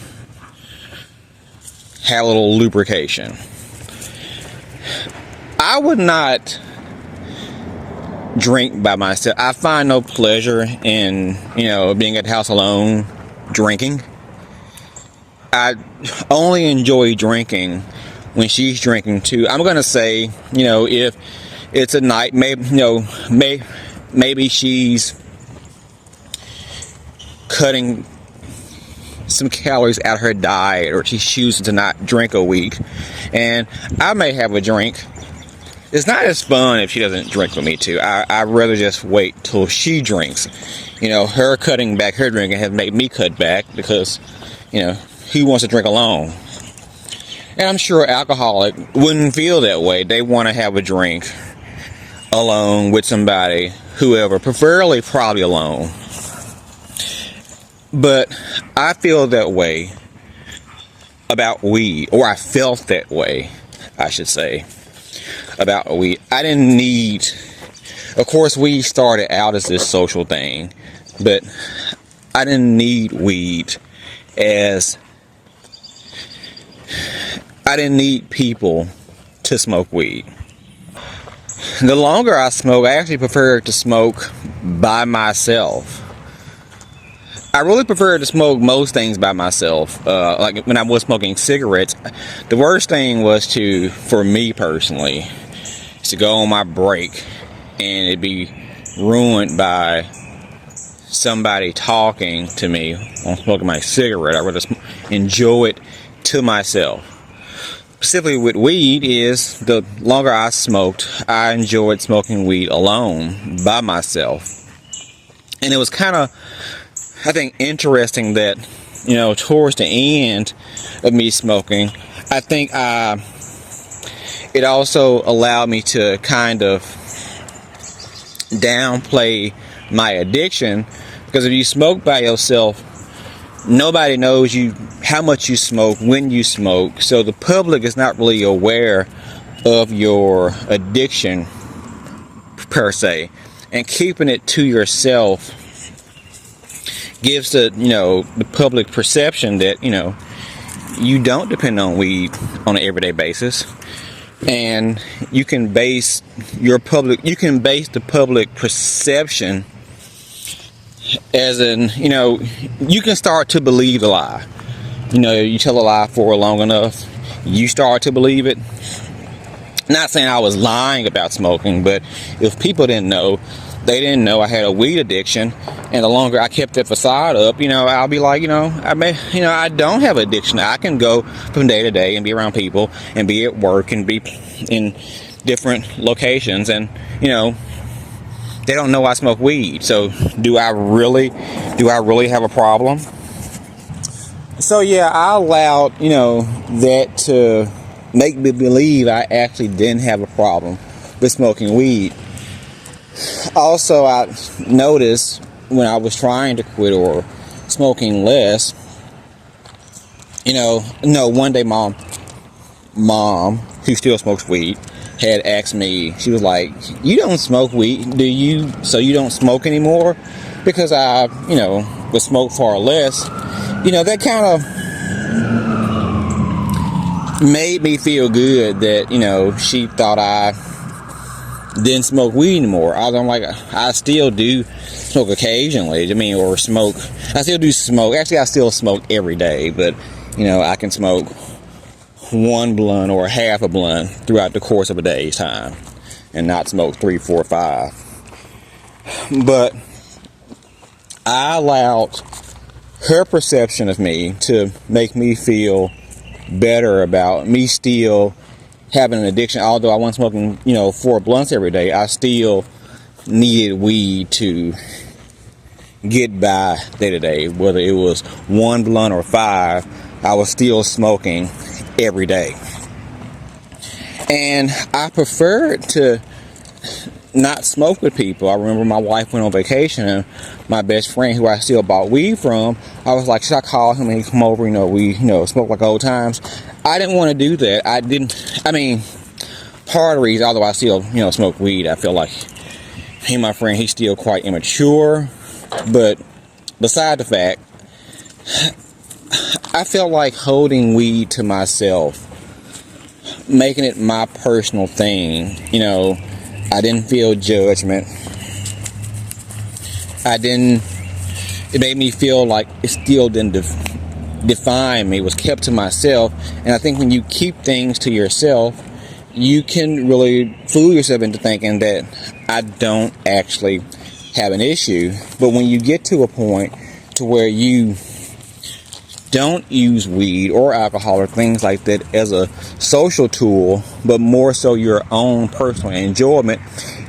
A: have a little lubrication. I would not drink by myself. I find no pleasure in, being at the house alone drinking. I only enjoy drinking when she's drinking too. I'm gonna say, if it's a night, maybe she's cutting some calories out of her diet, or she's choosing to not drink a week, and I may have a drink. It's not as fun if she doesn't drink with me too. I'd rather just wait till she drinks. Her cutting back her drinking has made me cut back, because who wants to drink alone? And I'm sure alcoholic wouldn't feel that way. They want to have a drink alone with somebody, whoever, preferably probably alone. But I feel that way about weed, or I felt that way, I should say, about weed. I didn't need, of course, weed started out as this social thing, but I didn't need weed as, I didn't need people to smoke weed. The longer I smoke, I actually prefer to smoke by myself. I really prefer to smoke most things by myself. Like when I was smoking cigarettes, the worst thing was for me personally, is to go on my break and it'd be ruined by somebody talking to me on smoking my cigarette. I'd rather enjoy it to myself. Specifically with weed, is the longer I smoked, I enjoyed smoking weed alone by myself. And it was kind of, I think, interesting that, towards the end of me smoking, I think it also allowed me to kind of downplay my addiction, because if you smoke by yourself, nobody knows how much you smoke, when you smoke, so the public is not really aware of your addiction per se, and keeping it to yourself gives the public perception that you don't depend on weed on an everyday basis, and you can base the public perception as in, you can start to believe the lie. You tell a lie for long enough, you start to believe it. Not saying I was lying about smoking, but if people didn't know, they didn't know I had a weed addiction, and the longer I kept that facade up, I'll be like, I don't have addiction. I can go from day to day and be around people and be at work and be in different locations, and they don't know I smoke weed. So do I really have a problem? So yeah, I allowed that to make me believe I actually didn't have a problem with smoking weed. Also, I noticed when I was trying to quit or smoking less, one day mom, who still smokes weed, had asked me, she was like, "You don't smoke weed, do you? So you don't smoke anymore?" Because I, would smoke far less. That kind of made me feel good that, she thought I didn't smoke weed anymore. I'm like, I still do smoke occasionally. Or smoke. I still do smoke. Actually, I still smoke every day, but I can smoke one blunt or half a blunt throughout the course of a day's time, and not smoke 3, 4, 5. But I allowed her perception of me to make me feel better about me still having an addiction. Although I wasn't smoking 4 blunts every day, I still needed weed to get by day to day. Whether it was 1 blunt or 5, I was still smoking every day. And I preferred to not smoke with people. I remember my wife went on vacation, and my best friend, who I still bought weed from, I was like, should I call him and he come over, we smoke like old times? I didn't want to do that. Part of the reason, although I still smoke weed, I feel like my friend, he's still quite immature. But beside the fact, I felt like holding weed to myself, making it my personal thing. I didn't feel judgment. It made me feel like it still didn't define me. It was kept to myself. And I think when you keep things to yourself, you can really fool yourself into thinking that I don't actually have an issue. But when you get to a point to where you don't use weed or alcohol or things like that as a social tool, but more so your own personal enjoyment,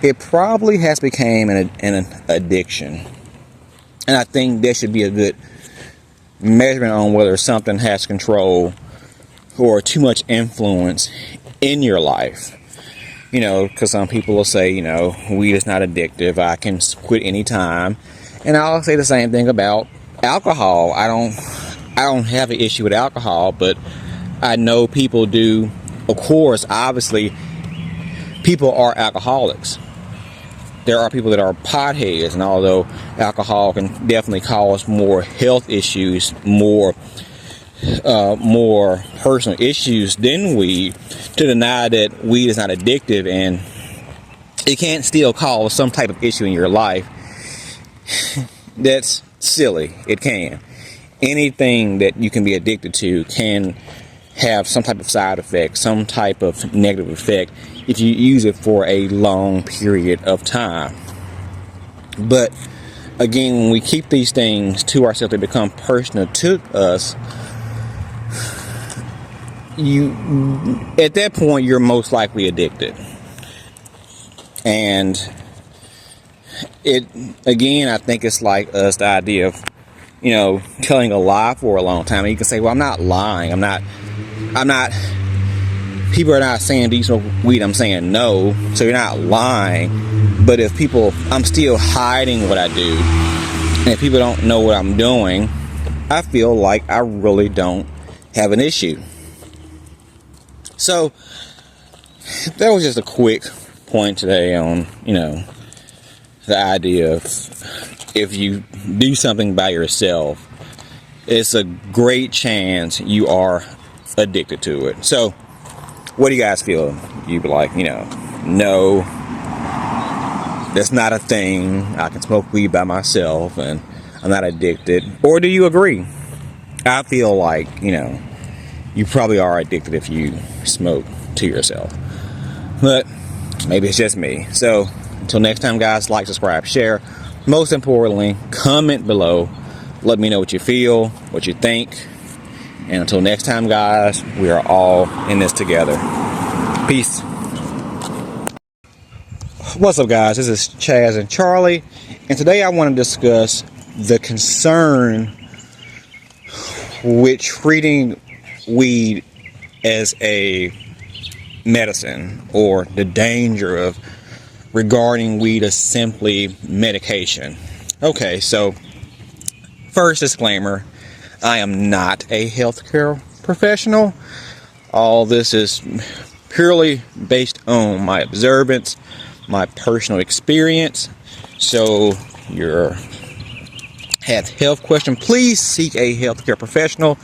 A: it probably has become an addiction. And I think there should be a good measurement on whether something has control or too much influence in your life. Because some people will say, weed is not addictive, I can quit anytime. And I'll say the same thing about alcohol. I don't have an issue with alcohol, but I know people do. Of course, obviously, people are alcoholics. There are people that are potheads, and although alcohol can definitely cause more health issues, more personal issues than weed, to deny that weed is not addictive and it can't still cause some type of issue in your life, that's silly. It can. Anything that you can be addicted to can have some type of side effect, some type of negative effect if you use it for a long period of time. But again, when we keep these things to ourselves, they become personal to us. At that point, you're most likely addicted. And I think it's like us, the idea of telling a lie for a long time. And you can say, well, I'm not lying. I'm not, people are not saying, do you smoke weed? I'm saying no. So you're not lying. But if I'm still hiding what I do. And if people don't know what I'm doing, I feel like I really don't have an issue. So that was just a quick point today on, the idea of if you do something by yourself, it's a great chance you are addicted to it. So what do you guys feel? You be like, no, that's not a thing. I can smoke weed by myself and I'm not addicted. Or do you agree? I feel like, you probably are addicted if you smoke to yourself. But maybe it's just me. So until next time, guys, like, subscribe, share. Most importantly, comment below. Let me know what you feel, what you think. And until next time, guys, we are all in this together. Peace. What's up, guys? This is Chaz and Charlie. And today I want to discuss the concern with treating weed as a medicine, or the danger of regarding weed as simply medication. Okay, so first disclaimer, I am not a healthcare professional. All this is purely based on my observance, my personal experience. So you have health question, please seek a healthcare professional.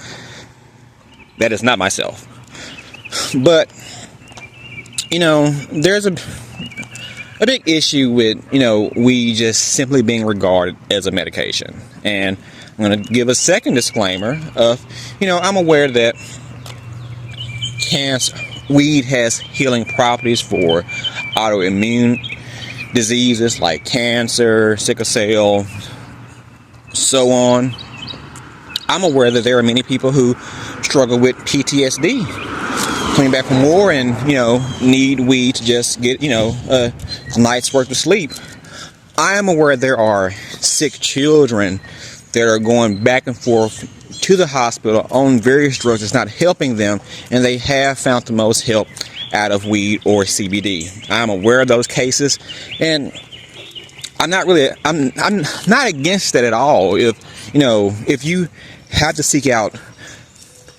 A: That is not myself. But there's a big issue with weed just simply being regarded as a medication. And I'm going to give a second disclaimer of I'm aware that weed has healing properties for autoimmune diseases like cancer, sickle cell, so on. I'm aware that there are many people who struggle with PTSD, coming back from war, and need weed to just get a night's worth of sleep. I am aware there are sick children that are going back and forth to the hospital on various drugs that's not helping them, and they have found the most help out of weed or CBD. I'm aware of those cases, and I'm not against that at all. If you have to seek out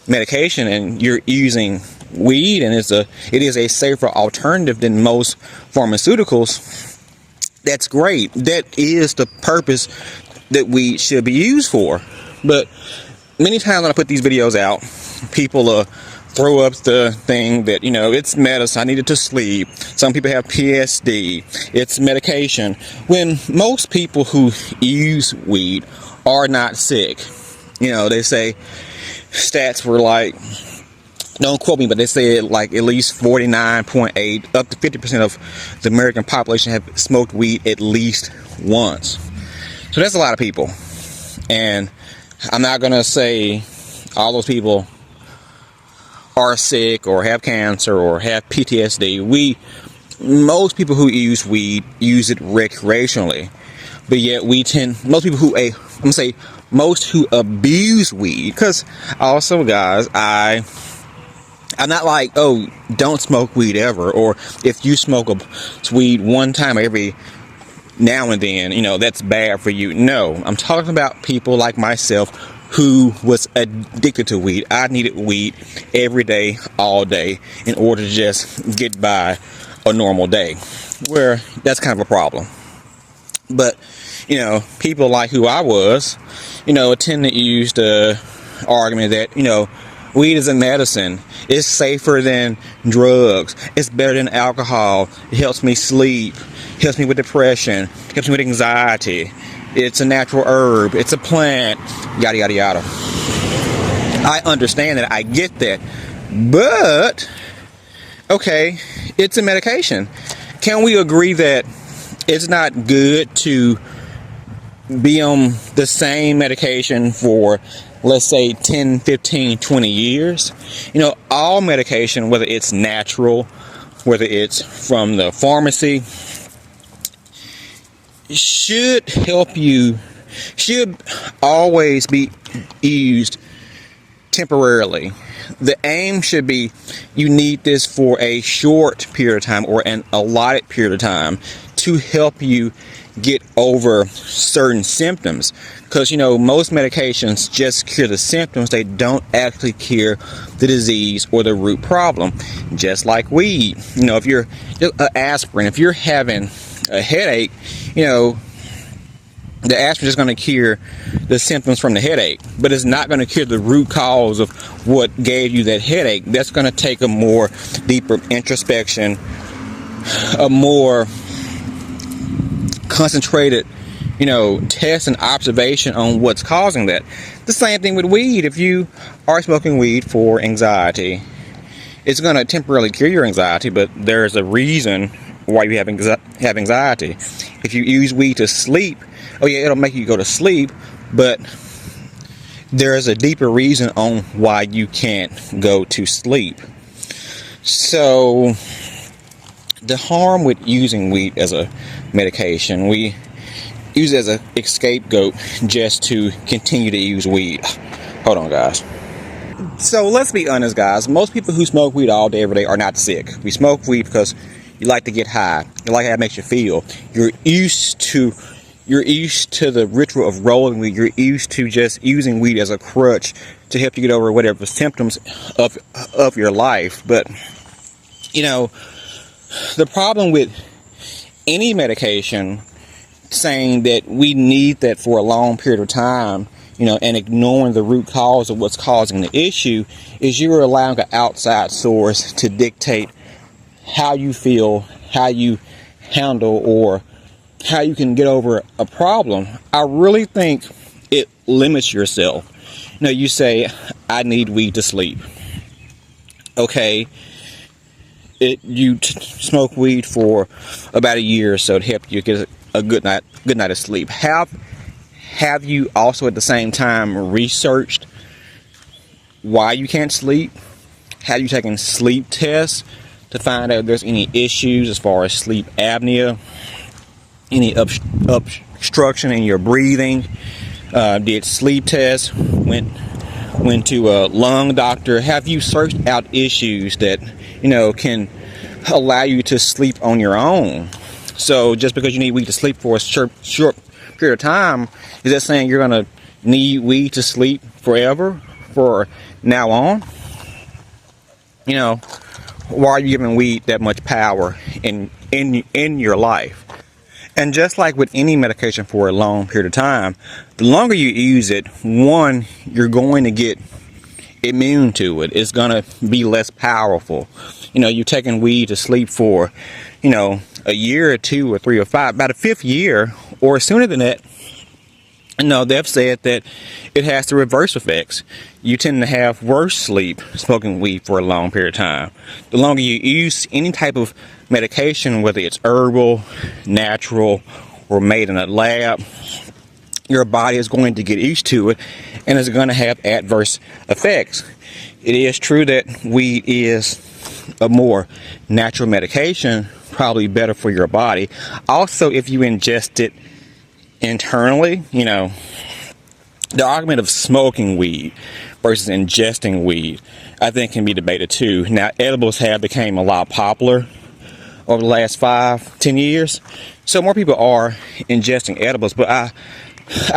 A: medication and you're using weed and it is a safer alternative than most pharmaceuticals, that's great. That is the purpose that weed should be used for. But many times when I put these videos out, people throw up the thing that, it's medicine, I needed to sleep. Some people have PSD, it's medication. When most people who use weed are not sick. They say stats were like, don't quote me, but they said like at least 49.8 up to 50% of the American population have smoked weed at least once. So that's a lot of people. And I'm not going to say all those people are sick or have cancer or have PTSD. Most people who use weed use it recreationally. But yet most who abuse weed, because also, guys, I'm not like, oh, don't smoke weed ever, or if you smoke weed one time every now and then, that's bad for you. No, I'm talking about people like myself who was addicted to weed. I needed weed every day, all day, in order to just get by a normal day, where that's kind of a problem. But, people like who I was, tend to use the argument that, weed is a medicine. It's safer than drugs. It's better than alcohol. It helps me sleep. Helps me with depression. Helps me with anxiety. It's a natural herb. It's a plant. Yada, yada, yada. I understand that. I get that. But, okay, it's a medication. Can we agree that it's not good to be on the same medication for, let's say, 10, 15, 20 years? All medication, whether it's natural, whether it's from the pharmacy, should always be used temporarily. The aim should be, you need this for a short period of time or an allotted period of time to help you get over certain symptoms, because most medications just cure the symptoms. They don't actually cure the disease or the root problem. Just like weed, if you're aspirin, if you're having a headache, the aspirin is going to cure the symptoms from the headache, but it's not going to cure the root cause of what gave you that headache. That's going to take a more deeper introspection, a more concentrated, test and observation on what's causing that. The same thing with weed. If you are smoking weed for anxiety, it's going to temporarily cure your anxiety, but there's a reason why you have anxiety. If you use weed to sleep, oh yeah, it'll make you go to sleep, but there's a deeper reason on why you can't go to sleep. So the harm with using weed as a medication, we use it as a scapegoat just to continue to use weed. Hold on, guys. So let's be honest, guys. Most people who smoke weed all day, every day are not sick. We smoke weed because you like to get high. You like how it makes you feel. You're used to the ritual of rolling weed. You're used to just using weed as a crutch to help you get over whatever symptoms of your life. But the problem with any medication saying that we need that for a long period of time, and ignoring the root cause of what's causing the issue, is you're allowing an outside source to dictate how you feel, how you handle, or how you can get over a problem. I really think it limits yourself. You say, I need weed to sleep. Okay. You smoke weed for about a year or so to help you get a good night of sleep. Have you also at the same time researched why you can't sleep? Have you taken sleep tests to find out if there's any issues as far as sleep apnea, any obstruction in your breathing? Did sleep tests? Went to a lung doctor? Have you searched out issues that can allow you to sleep on your own? So just because you need weed to sleep for a short period of time, is that saying you're going to need weed to sleep forever, for now on? Why are you giving weed that much power in your life? And just like with any medication for a long period of time, the longer you use it, one, you're going to get immune to it. It's going to be less powerful. You're taking weed to sleep for, a year or 2 or 3 or 5, about a 5th year or sooner than that. They've said that it has the reverse effects. You tend to have worse sleep smoking weed for a long period of time. The longer you use any type of medication, whether it's herbal, natural, or made in a lab, your body is going to get used to it and is going to have adverse effects. It is true that weed is a more natural medication, probably better for your body. Also, if you ingest it internally, the argument of smoking weed versus ingesting weed, I think, can be debated too. Now, edibles have become a lot popular over the last 5-10 years, so more people are ingesting edibles, but I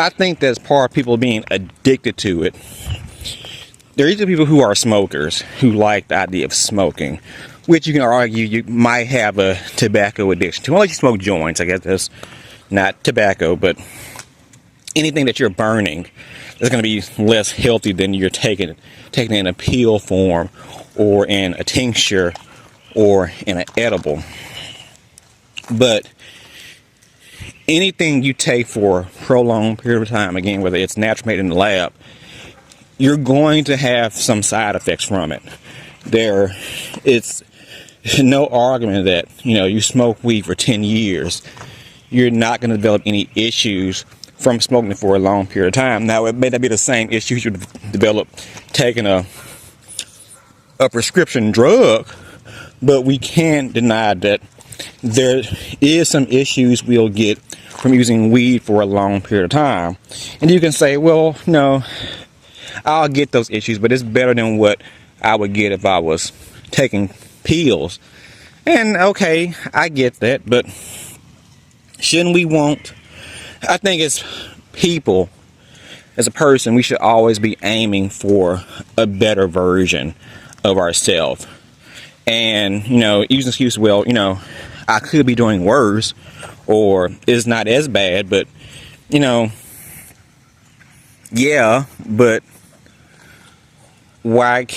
A: think that's part of people being addicted to it. There are usually people who are smokers who like the idea of smoking, which you can argue you might have a tobacco addiction to. Unless you smoke joints, I guess that's not tobacco, but anything that you're burning is going to be less healthy than you're taking in a pill form or in a tincture or in an edible. But anything you take for a prolonged period of time, again, whether it's natural made in the lab, you're going to have some side effects from it. It's no argument that, you smoke weed for 10 years, you're not going to develop any issues from smoking it for a long period of time. Now, it may not be the same issues you develop taking a prescription drug, but we can't deny that there is some issues we'll get from using weed for a long period of time. And you can say, well, no, I'll get those issues, but it's better than what I would get if I was taking pills. And okay, I get that, but shouldn't we I think as people, as a person, we should always be aiming for a better version of ourselves. And, using excuse, well, I could be doing worse, or it's not as bad, but, yeah, but why is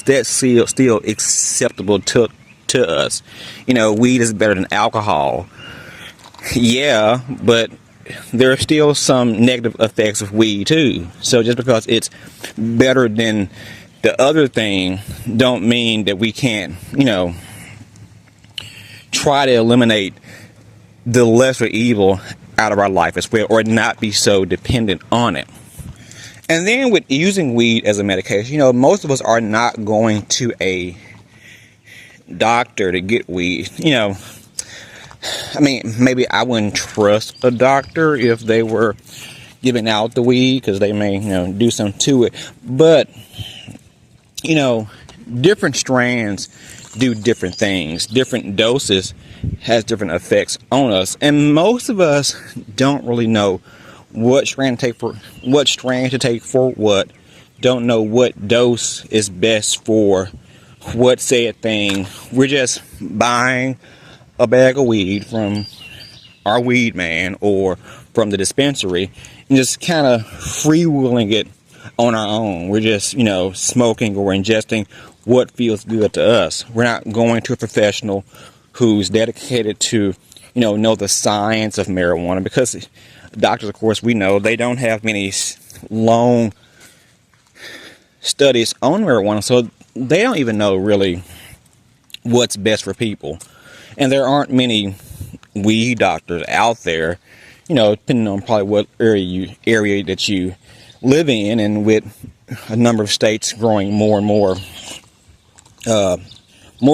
A: that still acceptable to us? Weed is better than alcohol. Yeah, but there are still some negative effects of weed too. So just because it's better than the other thing don't mean that we can't, try to eliminate the lesser evil out of our life as well, or not be so dependent on it. And then with using weed as a medication, most of us are not going to a doctor to get weed. Maybe I wouldn't trust a doctor if they were giving out the weed, because they may, do something to it. But, different strands do different things. Different doses has different effects on us. And most of us don't really know what strand to take for what. Don't know what dose is best for what said thing. We're just buying a bag of weed from our weed man or from the dispensary and just kind of freewheeling it on our own. We're just, smoking or ingesting what feels good to us. We're not going to a professional who's dedicated to, know the science of marijuana, because doctors, of course, we know they don't have many long studies on marijuana, so they don't even know really what's best for people. And there aren't many weed doctors out there, depending on probably what area that you live in, and with a number of states growing more and more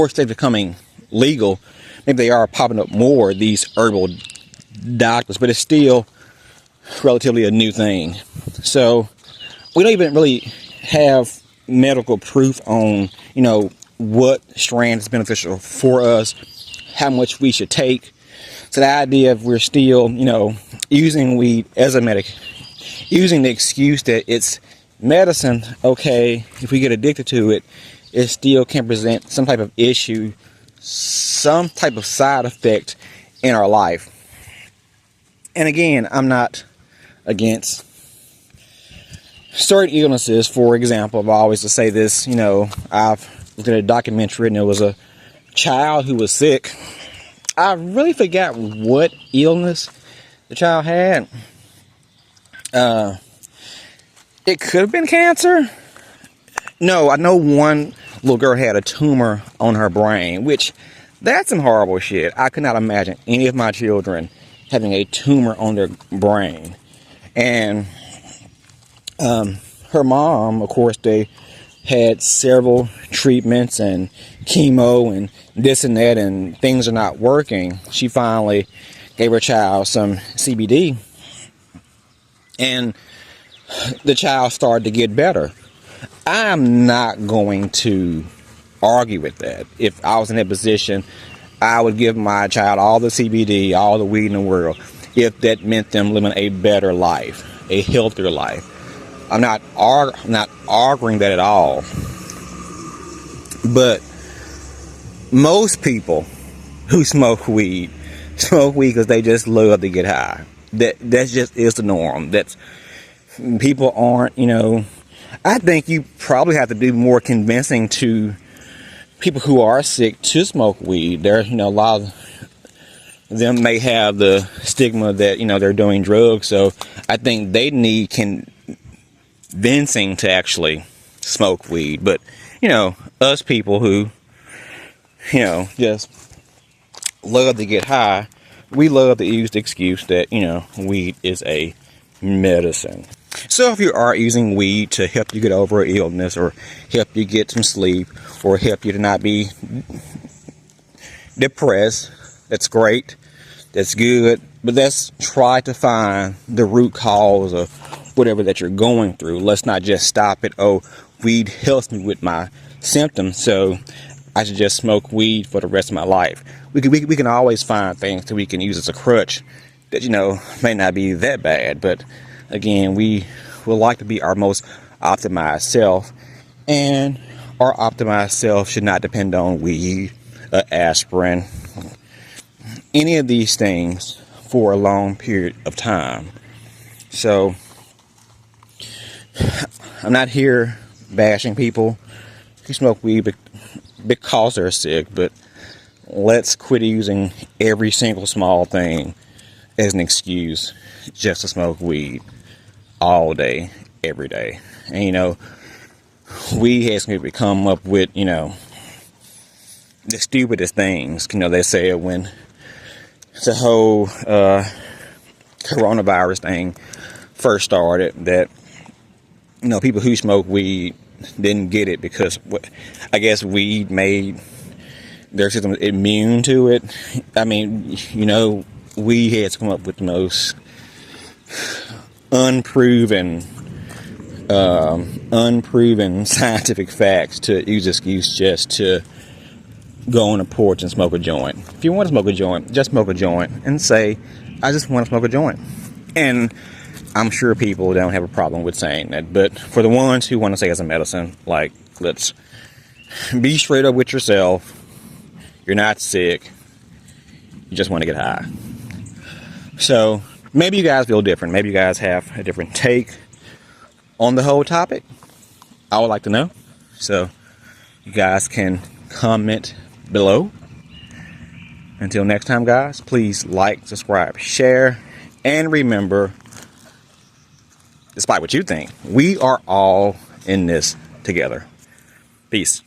A: states becoming legal, maybe they are popping up more, these herbal doctors, but it's still relatively a new thing. So we don't even really have medical proof on, what strand is beneficial for us, how much we should take. So the idea of we're still, using weed as a using the excuse that it's medicine, okay, if we get addicted to it, it still can present some type of issue some type of side effect in our life. And again, I'm not against certain illnesses. For example, I've always to say this, I've looked at a documentary and there was a child who was sick. I really forgot what illness the child had. It could have been cancer. No, I know one little girl had a tumor on her brain, which that's some horrible shit. I could not imagine any of my children having a tumor on their brain. And her mom, of course, they had several treatments and chemo and this and that, and things are not working. She finally gave her child some CBD, and the child started to get better. I'm not going to argue with that. If I was in that position, I would give my child all the CBD, all the weed in the world, if that meant them living a better life, a healthier life. I'm not arguing that at all. But most people who smoke weed because they just love to get high. That's just is the norm. That's people aren't, I think you probably have to do more convincing to people who are sick to smoke weed. There, a lot of them may have the stigma that, they're doing drugs. So I think they need convincing to actually smoke weed. But, us people who, just love to get high, we love to use the excuse that, weed is a medicine. So if you are using weed to help you get over an illness, or help you get some sleep, or help you to not be depressed, that's great. That's good. But let's try to find the root cause of whatever that you're going through. Let's not just stop it. Oh, weed helps me with my symptoms, so I should just smoke weed for the rest of my life. We can always find things that we can use as a crutch that, may not be that bad. But again, we would like to be our most optimized self, and our optimized self should not depend on weed, aspirin, any of these things for a long period of time. So I'm not here bashing people who smoke weed because they're sick, but let's quit using every single small thing as an excuse just to smoke weed all day, every day. And weed has come up with, the stupidest things. They say when the whole coronavirus thing first started, that people who smoke weed didn't get it because I guess weed made their system immune to it. I mean, weed has come up with the most unproven scientific facts to use excuse just to go on a porch and smoke a joint. If you want to smoke a joint, just smoke a joint and say, I just want to smoke a joint. And I'm sure people don't have a problem with saying that. But for the ones who want to say it's a medicine, let's be straight up with yourself. You're not sick. You just want to get high. So maybe you guys feel different. Maybe you guys have a different take on the whole topic. I would like to know. So you guys can comment below. Until next time, guys, please like, subscribe, share, and remember, despite what you think, we are all in this together. Peace.